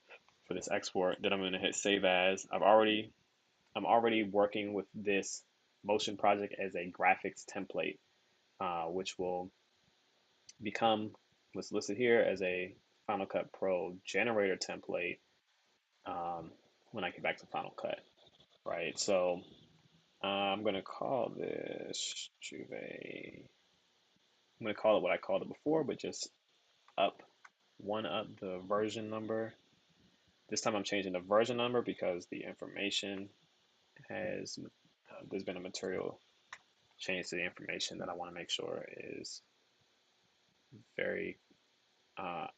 for this export. Then I'm going to hit save as. I'm already working with this motion project as a graphics template, which will become what's listed here as a Final Cut Pro generator template when I get back to Final Cut. Right. So I'm going to call this Juve. I'm going to call it what I called it before, but just up up the version number. This time I'm changing the version number because the information has there's been a material change to the information that I want to make sure is very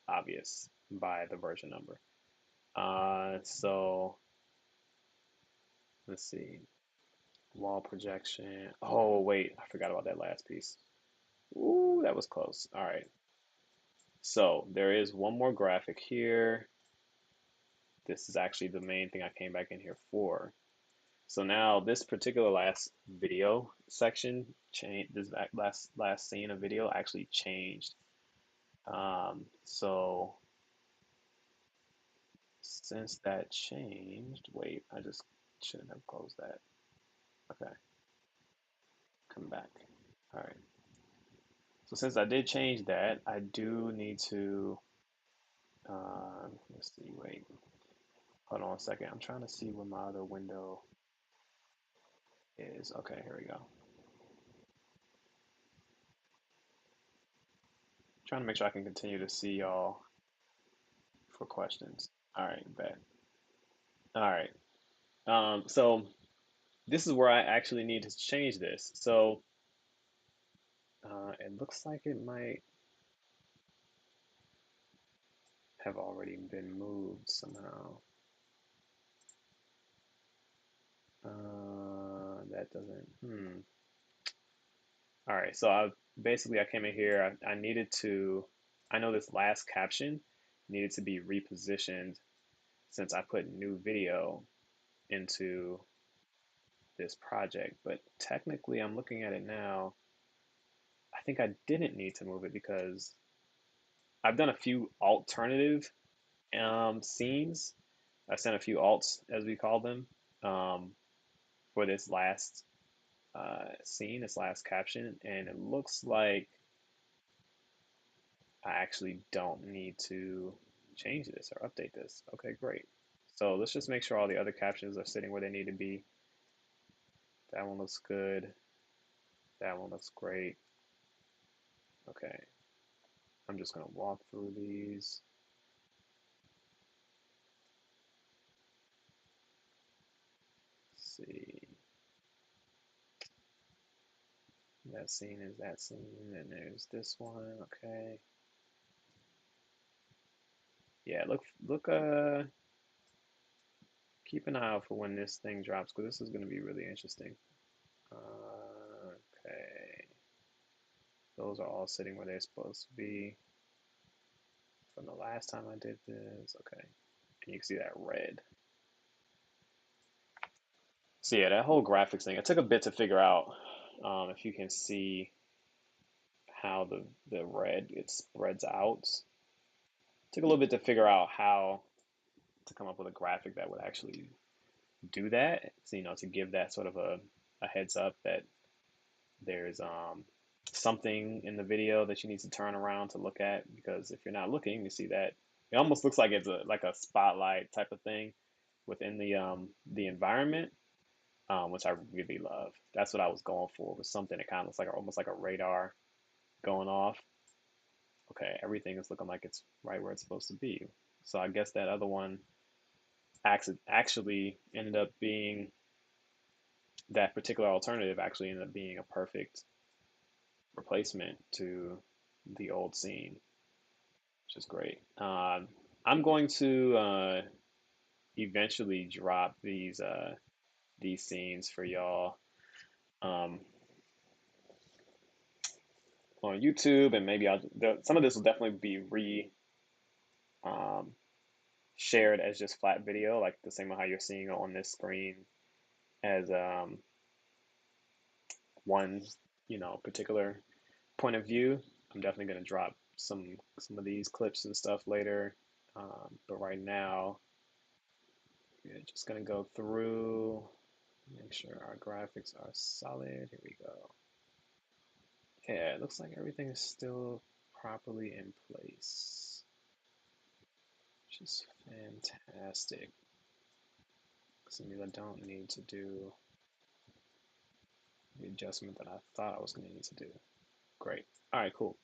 obvious by the version number. So let's see. Wall projection. Oh, wait, I forgot about that last piece. Ooh, that was close. All right. So there is one more graphic here. This is actually the main thing I came back in here for. So now this particular last video section changed. This last scene of video actually changed. So since that changed, wait, I just shouldn't have closed that. Okay, come back. All right. So since I did change that, I do need to, let's see, wait, hold on a second. I'm trying to see where my other window is. Okay, here we go. Trying to make sure I can continue to see y'all for questions. All right, bet. All right. So this is where I actually need to change this. So it looks like it might have already been moved somehow. That doesn't. All right. So I came in here. I needed to. I know this last caption needed to be repositioned since I put new video into this project. But technically, I'm looking at it now. I think I didn't need to move it because I've done a few alternative scenes. I sent a few alts, as we call them, um, for this last scene, this last caption, and it looks like I actually don't need to change this or update this. Okay, great. So let's just make sure all the other captions are sitting where they need to be. That one looks good. That one looks great. Okay, I'm just gonna walk through these. Let's see. That scene is that scene, and there's this one. Okay. Yeah, keep an eye out for when this thing drops because this is going to be really interesting. Okay, those are all sitting where they're supposed to be from the last time I did this. Okay, and you can see that red. So yeah, that whole graphics thing, it took a bit to figure out if you can see how the red it spreads out. It took a little bit to figure out how to come up with a graphic that would actually do that. So, to give that sort of a heads up that there's something in the video that you need to turn around to look at because if you're not looking, you see that it almost looks like it's a spotlight type of thing within the environment, which I really love. That's what I was going for, was something that kind of looks like almost like a radar going off. Okay, everything is looking like it's right where it's supposed to be. So I guess that other one actually ended up being that particular alternative actually ended up being a perfect replacement to the old scene, which is great. I'm going to eventually drop these scenes for y'all um, on YouTube, and maybe some of this will definitely be re um, shared as just flat video, like the same way how you're seeing on this screen as one particular point of view. I'm definitely going to drop some of these clips and stuff later, but right now we're just going to go through, make sure our graphics are solid. Here we go. Yeah, it looks like everything is still properly in place, which is fantastic. So means I don't need to do the adjustment that I thought I was going to need to do. Great. All right, cool.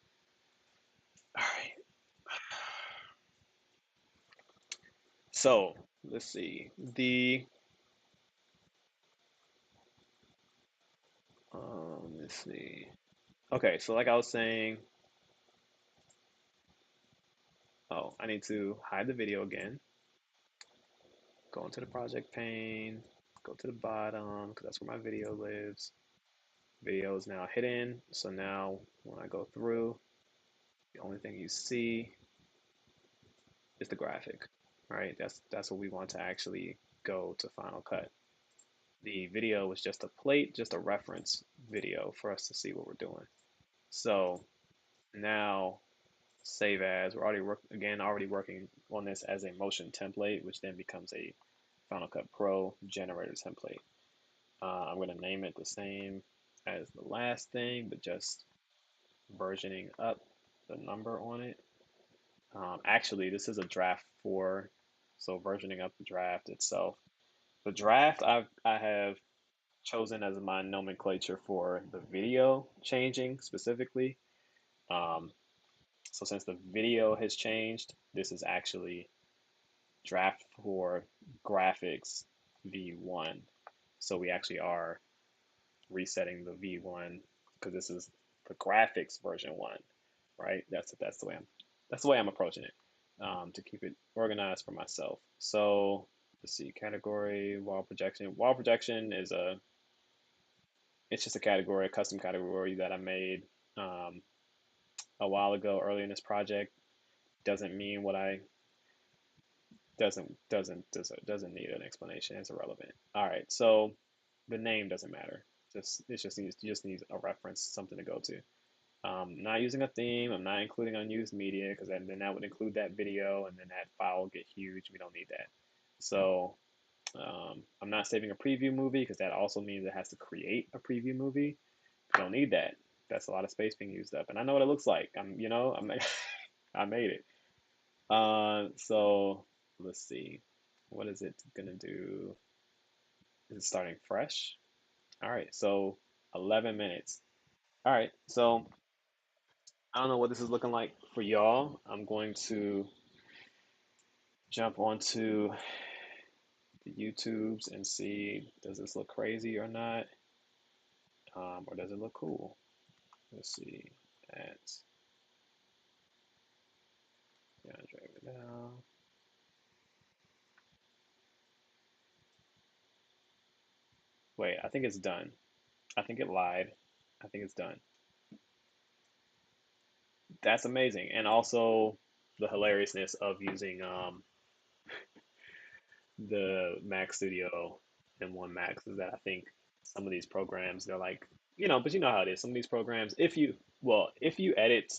All right. So let's see. Let's see. Okay, so like I was saying, oh, I need to hide the video again. Go into the project pane, go to the bottom because that's where my video lives. Video is now hidden. So now when I go through, the only thing you see is the graphic, right? That's what we want to actually go to Final Cut. The video was just a plate, just a reference video for us to see what we're doing. So now save as. We're already working on this as a motion template, which then becomes a Final Cut Pro generator template. I'm going to name it the same as the last thing, but just versioning up the number on it. Actually, this is a draft 4, so versioning up the draft itself. The draft I have chosen as my nomenclature for the video changing specifically. Um, so since the video has changed, this is actually draft for graphics V1. So we actually are resetting the V1 because this is the graphics version 1, right? That's the way I'm approaching it, to keep it organized for myself. So let's see, category wall projection. Wall projection is it's just a category, a custom category that I made um, a while ago, early in this project. Doesn't mean what I doesn't need an explanation. It's irrelevant. All right, so the name doesn't matter. Just needs a reference, something to go to. Not using a theme. I'm not including unused media because then that would include that video, and then that file will get huge. We don't need that. So I'm not saving a preview movie because that also means it has to create a preview movie. We don't need that. That's a lot of space being used up, and I know what it looks like. I made it. So let's see. What is it gonna do? Is it starting fresh? All right, so 11 minutes. All right, so I don't know what this is looking like for y'all. I'm going to jump onto the YouTubes and see does this look crazy or not, or does it look cool? Let's see. At DeAndre Vidal. Wait, I think it's done. I think it lied. I think it's done. That's amazing, and also the hilariousness of using the Mac Studio M1 Max is that I think some of these programs they're like, but you know how it is. Some of these programs, if you edit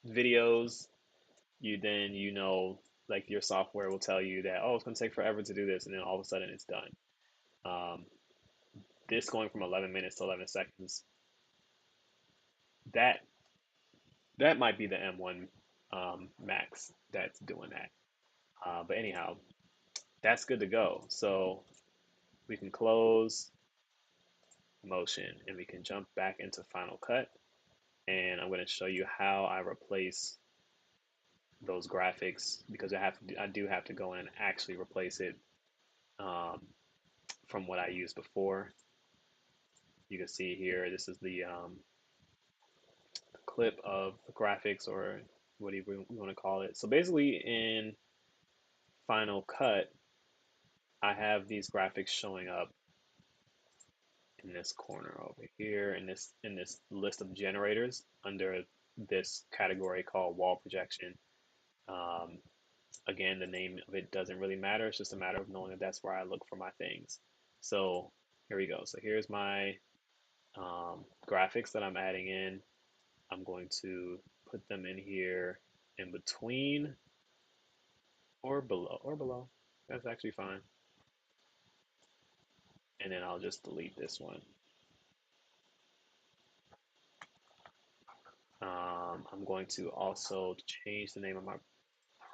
videos, like your software will tell you that, oh, it's going to take forever to do this, and then all of a sudden it's done. Um, this going from 11 minutes to 11 seconds, that that might be the M1 Max that's doing that. But anyhow, that's good to go. So we can close motion and we can jump back into Final Cut. And I'm going to show you how I replace those graphics because I do have to go in and actually replace it um, from what I used before. You can see here, this is the clip of the graphics or whatever you want to call it. So basically in Final Cut, I have these graphics showing up in this corner over here in this list of generators under this category called wall projection. Um, Again, the name of it doesn't really matter. It's just a matter of knowing that that's where I look for my things. So here we go. So here's my graphics that I'm adding in. I'm going to put them in here in between or below. That's actually fine. And then I'll just delete this one. I'm going to also change the name of my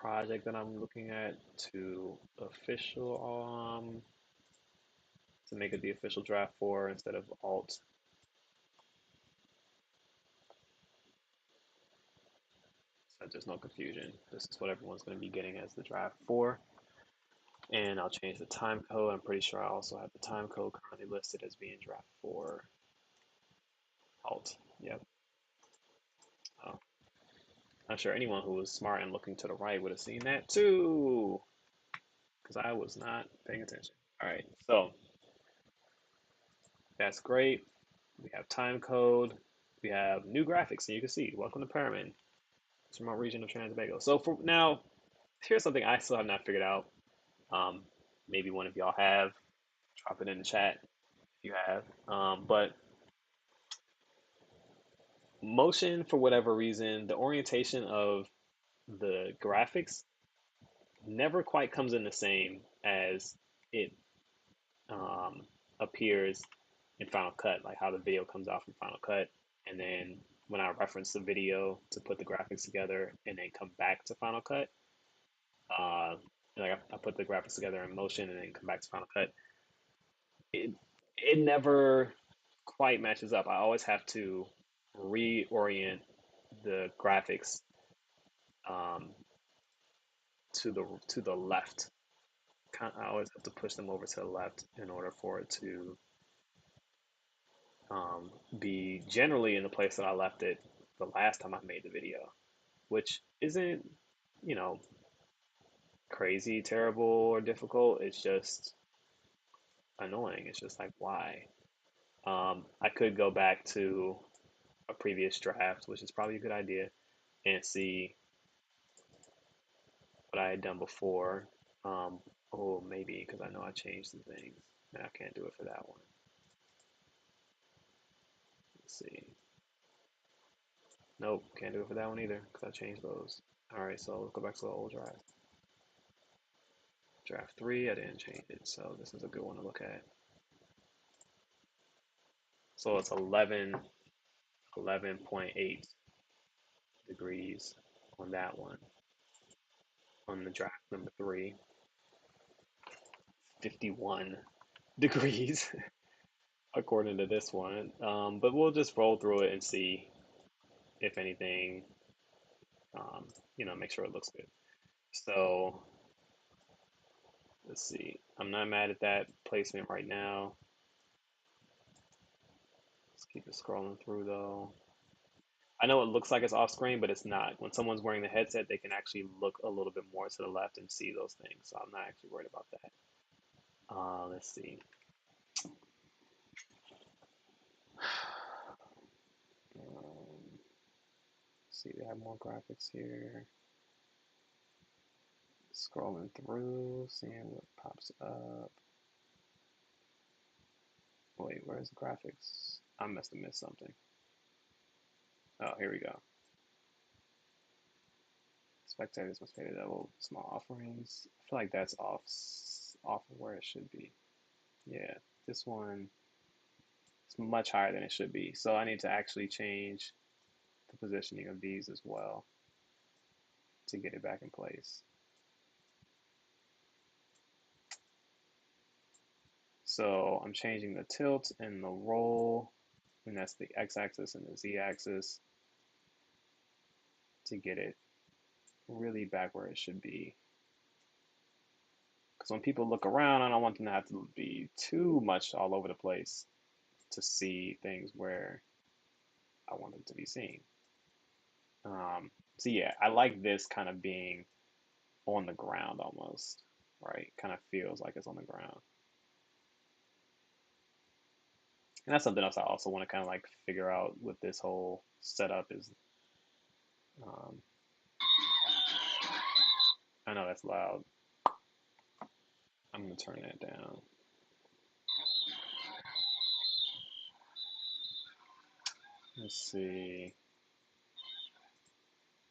project that I'm looking at to official, to make it the official draft 4 instead of alt. So there's no confusion. This is what everyone's going to be getting as the draft 4. And I'll change the time code. I'm pretty sure I also have the time code currently listed as being draft 4 alt. Yep. Oh, I'm sure anyone who was smart and looking to the right would have seen that too, because I was not paying attention. All right, so that's great. We have time code. We have new graphics, and you can see, welcome to Pyramid. It's remote region of Trinidad So for now, here's something I still have not figured out. Um, Maybe one of y'all have. Drop it in the chat if you have. But Motion, for whatever reason, the orientation of the graphics never quite comes in the same as it um, appears in Final Cut, like how the video comes out from Final Cut, and then when I reference the video to put the graphics together and then come back to Final Cut, uh, like I put the graphics together in Motion and then come back to Final Cut, it it never quite matches up. I always have to reorient the graphics um, to the left. I always have to push them over to the left in order for it to be generally in the place that I left it the last time I made the video, which isn't, you know, crazy, terrible, or difficult. It's just annoying. It's just like, why? I could go back to a previous draft, which is probably a good idea, and see what I had done before. Um, oh, maybe because I know I changed some things. And I can't do it for that one. Let's see. Nope, can't do it for that one either because I changed those. All right, so let's go back to the old draft. Draft 3, I didn't change it, so this is a good one to look at. So it's 11.8 degrees on that one. On the draft number 3, 51 degrees according to this one. But we'll just roll through it and see if anything, make sure it looks good. So let's see. I'm not mad at that placement right now. Let's keep it scrolling through though. I know it looks like it's off screen, but it's not. When someone's wearing the headset, they can actually look a little bit more to the left and see those things. So I'm not actually worried about that. Let's see. See, they have more graphics here. Scrolling through, seeing what pops up. Wait, where's the graphics? I must have missed something. Oh, here we go. Spectators must pay the double small offerings. I feel like that's off of where it should be. Yeah, this one is much higher than it should be. So I need to actually change the positioning of these as well to get it back in place. So I'm changing the tilt and the roll, and that's the x-axis and the z-axis to get it really back where it should be. Because when people look around, I don't want them to have to be too much all over the place to see things where I want them to be seen. So yeah, I like this kind of being on the ground almost, right? Kind of feels like it's on the ground. And that's something else I also want to kind of like figure out with this whole setup is, um, I know that's loud. I'm gonna turn that down. Let's see.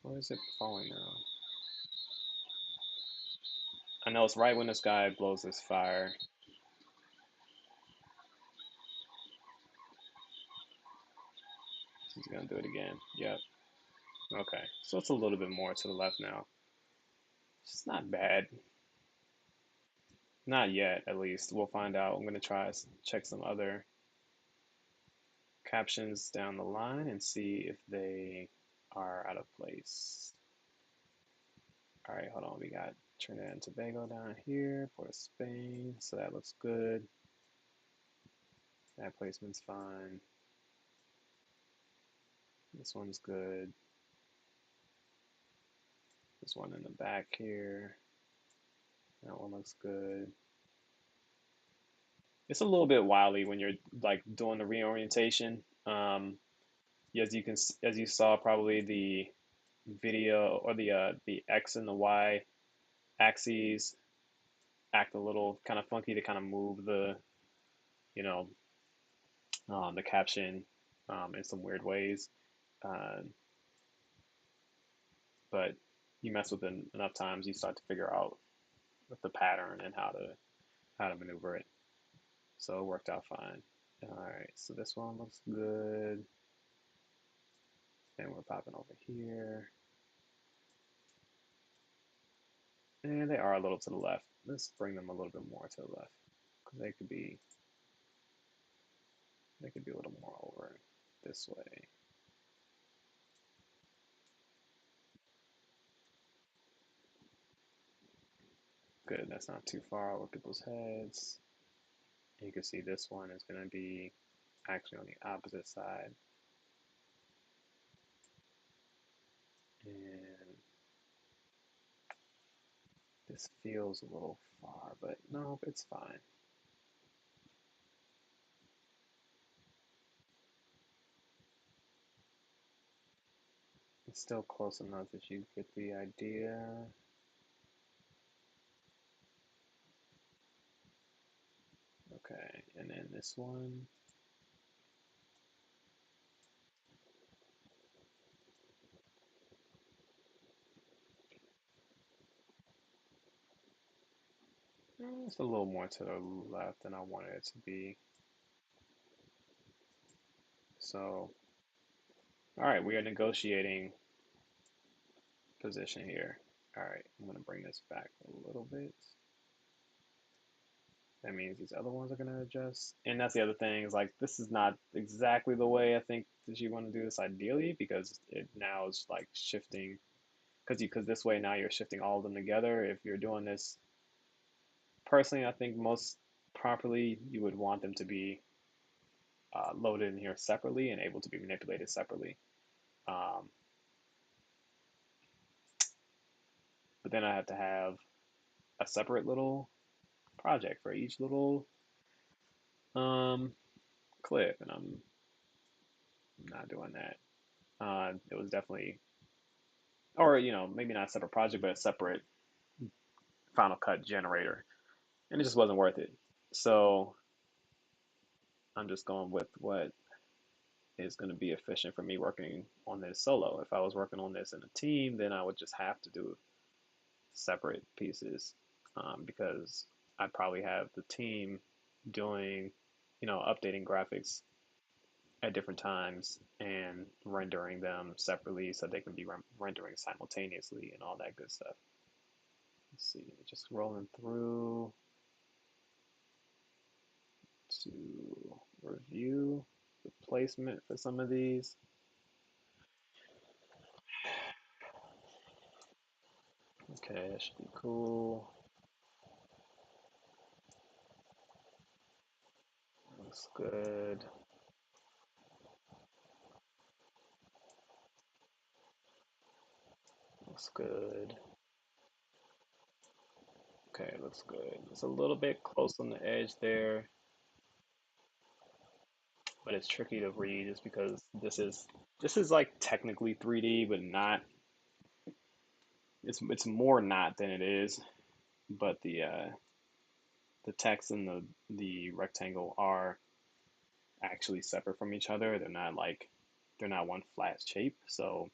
Where is it falling now? I know it's right when this guy blows his fire. He's gonna do it again. Yep. Okay. So it's a little bit more to the left now. It's not bad. Not yet, at least. We'll find out. I'm gonna try check some other captions down the line and see if they are out of place. All right, hold on. We got Trinidad and Tobago down here for Spain, so that looks good. That placement's fine. This one's good. This one in the back here. That one looks good. It's a little bit wily when you're like doing the reorientation. As you saw, probably the video or the X and the Y axes act a little kind of funky to kind of move you know, the caption in some weird ways. uh, but you mess with it enough times, you start to figure out the pattern and how to maneuver it. So it worked out fine. All right, so this one looks good. And we're popping over here. And they are a little to the left. Let's bring them a little bit more to the left because they could be a little more over this way. Good, that's not too far over people's heads. And you can see this one is going to be actually on the opposite side. And this feels a little far, but no, it's fine. It's still close enough that you get the idea. Okay, and then this one. It's a little more to the left than I wanted it to be. So, all right, we are negotiating position here. All right, I'm going to bring this back a little bit. That means these other ones are going to adjust. And that's the other thing is like, this is not exactly the way I think that you want to do this ideally because it now is like shifting because this way now you're shifting all of them together. If you're doing this personally, I think most properly you would want them to be loaded in here separately and able to be manipulated separately. Um, but then I have to have a separate little project for each little um, clip, and I'm not doing that. It was definitely, or maybe not a separate project, but a separate Final Cut generator, and it just wasn't worth it. So I'm just going with what is going to be efficient for me working on this solo. If I was working on this in a team, then I would just have to do separate pieces because I'd probably have the team doing, updating graphics at different times and rendering them separately so they can be rendering simultaneously and all that good stuff. Let's see, just rolling through to review the placement for some of these. Okay, that should be cool. Looks good. Looks good. Okay, looks good. It's a little bit close on the edge there, but it's tricky to read just because this is like technically 3D, but not. It's more not than it is. But the text and the rectangle are actually separate from each other. They're not one flat shape. So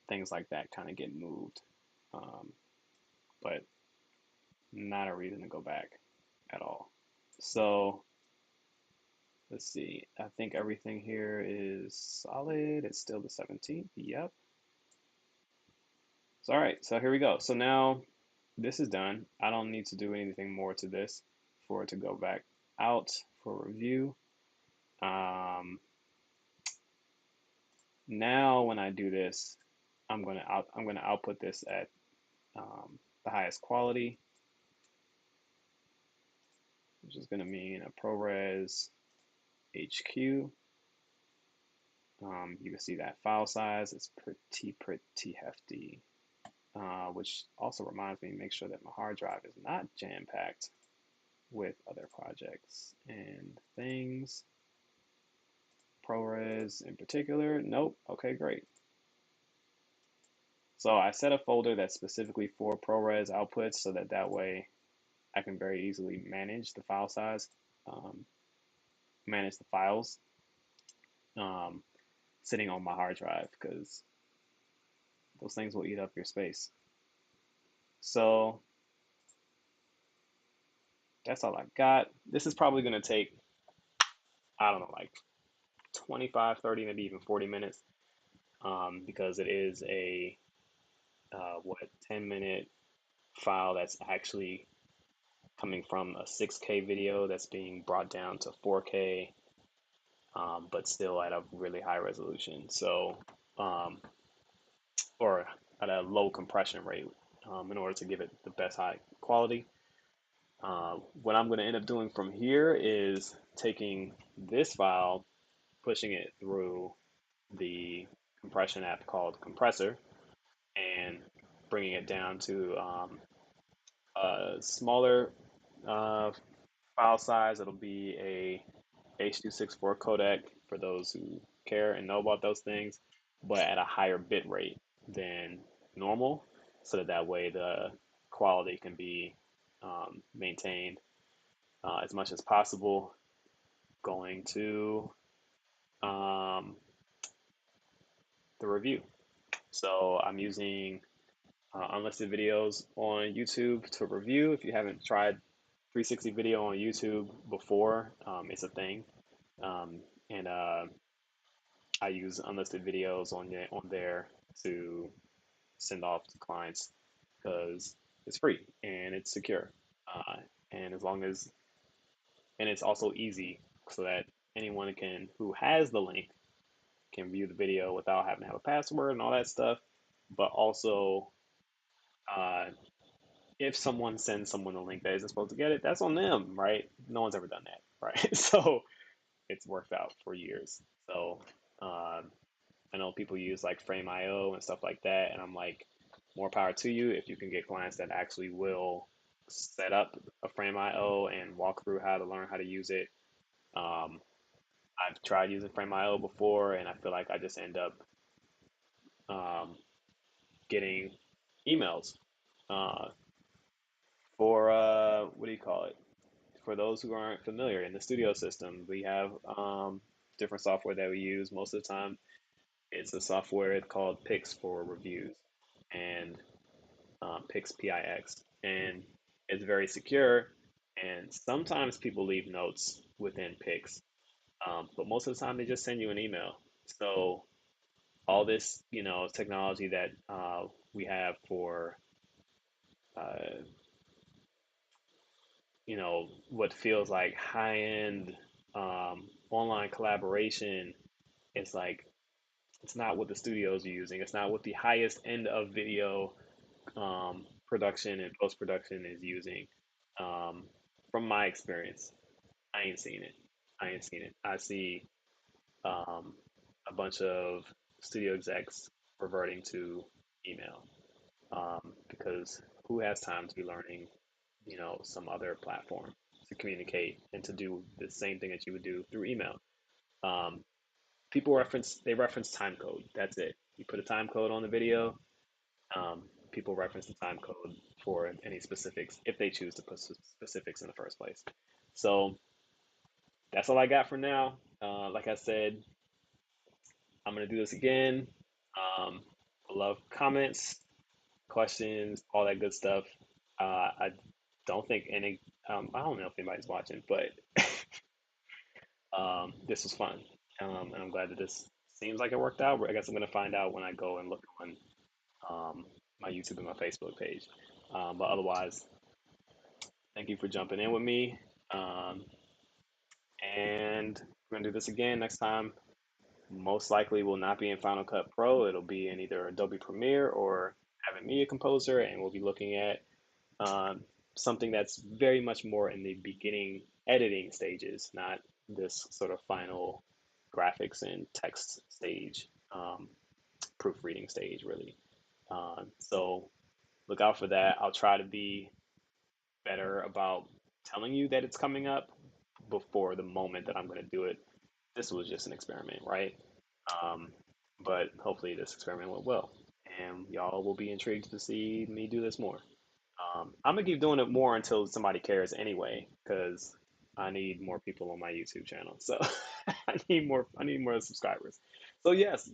things like that kind of get moved, um, but not a reason to go back at all. So let's see. I think everything here is solid. It's still the 17th. Yep. So, all right. So here we go. So now this is done. I don't need to do anything more to this for it to go back out for review. Um, Now when I do this, I'm gonna output this at the highest quality, which is gonna mean a ProRes HQ. You can see that file size is pretty hefty, which also reminds me, make sure that my hard drive is not jam-packed with other projects and things. ProRes in particular, nope. Okay, great. So I set a folder that's specifically for ProRes outputs so that way I can very easily manage the file size, um, manage the files. Um, sitting on my hard drive because those things will eat up your space. So that's all I got. This is probably going to take, I don't know, like 25, 30, maybe even 40 minutes, because it is a, 10-minute file that's actually coming from a 6K video that's being brought down to 4K, but still at a really high resolution. So, um, or at a low compression rate, in order to give it the best high quality. What I'm going to end up doing from here is taking this file, pushing it through the compression app called Compressor, and bringing it down to a smaller uh, file size. It'll be a H.264 codec for those who care and know about those things, but at a higher bit rate than normal, so that way the quality can be maintained as much as possible. Going to um, the review. So I'm using unlisted videos on YouTube to review. If you haven't tried 360 video on YouTube before, it's a thing. Um, and I use unlisted videos on there to send off to clients because it's free and it's secure. And as long as and it's also easy so that anyone can who has the link can view the video without having to have a password and all that stuff. But also, uh, if someone sends someone the link that isn't supposed to get it, that's on them, right? No one's ever done that, right? So it's worked out for years. So um, I know people use like Frame.io and stuff like that, and I'm like, more power to you if you can get clients that actually will set up a Frame.io and walk through how to learn how to use it. Um, I've tried using Frame.io before, and I feel like I just end up um, getting emails uh, for what do you call it? For those who aren't familiar, in the studio system, we have different software that we use. Most of the time, it's a software called Pix for reviews, and Pix PIX, and it's very secure. And sometimes people leave notes within Pix, but most of the time they just send you an email. So all this, technology that we have for uh, what feels like high-end online collaboration, it's like it's not what the studios are using. It's not what the highest end of video production and post-production is using. Um, from my experience, I ain't seen it. I ain't seen it. I see um, a bunch of studio execs reverting to email, because who has time to be learning, some other platform to communicate and to do the same thing that you would do through email? Um, they reference time code. That's it. You put a time code on the video. People reference the time code for any specifics if they choose to put specifics in the first place. So that's all I got for now. Like I said, I'm gonna do this again. Um, I love comments, questions, all that good stuff. I don't think any. I don't know if anybody's watching, but this was fun, and I'm glad that this seems like it worked out. I guess I'm gonna find out when I go and look on my YouTube and my Facebook page. But otherwise, thank you for jumping in with me. Um, and we're gonna do this again next time. Most likely will not be in Final Cut Pro. It'll be in either Adobe Premiere or Avid Media Composer, and we'll be looking at um, something that's very much more in the beginning editing stages, not this sort of final graphics and text stage, proofreading stage, really. So look out for that. I'll try to be better about telling you that it's coming up before the moment that I'm going to do it. This was just an experiment, right? Um, but hopefully this experiment went well, and y'all will be intrigued to see me do this more. I'm gonna keep doing it more until somebody cares anyway, because I need more people on my YouTube channel. So I need more. I need more subscribers. So yes,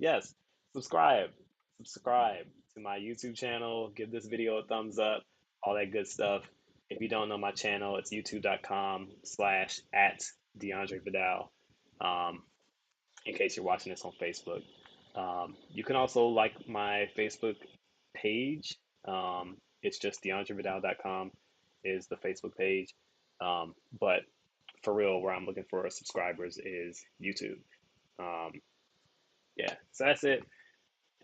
subscribe, subscribe to my YouTube channel. Give this video a thumbs up, all that good stuff. If you don't know my channel, it's youtube.com/at DeAndre Vidal. Um, in case you're watching this on Facebook, you can also like my Facebook page. It's just DeAndreVidal.com is the Facebook page. But for real, where I'm looking for subscribers is YouTube. Um, yeah, so that's it.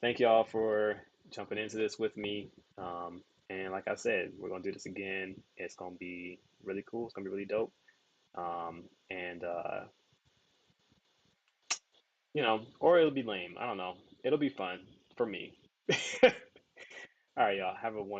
Thank y'all for jumping into this with me. And like I said, we're gonna do this again. It's gonna be really cool. It's gonna be really dope. And or it'll be lame. I don't know. It'll be fun for me. All right, y'all. Have a wonderful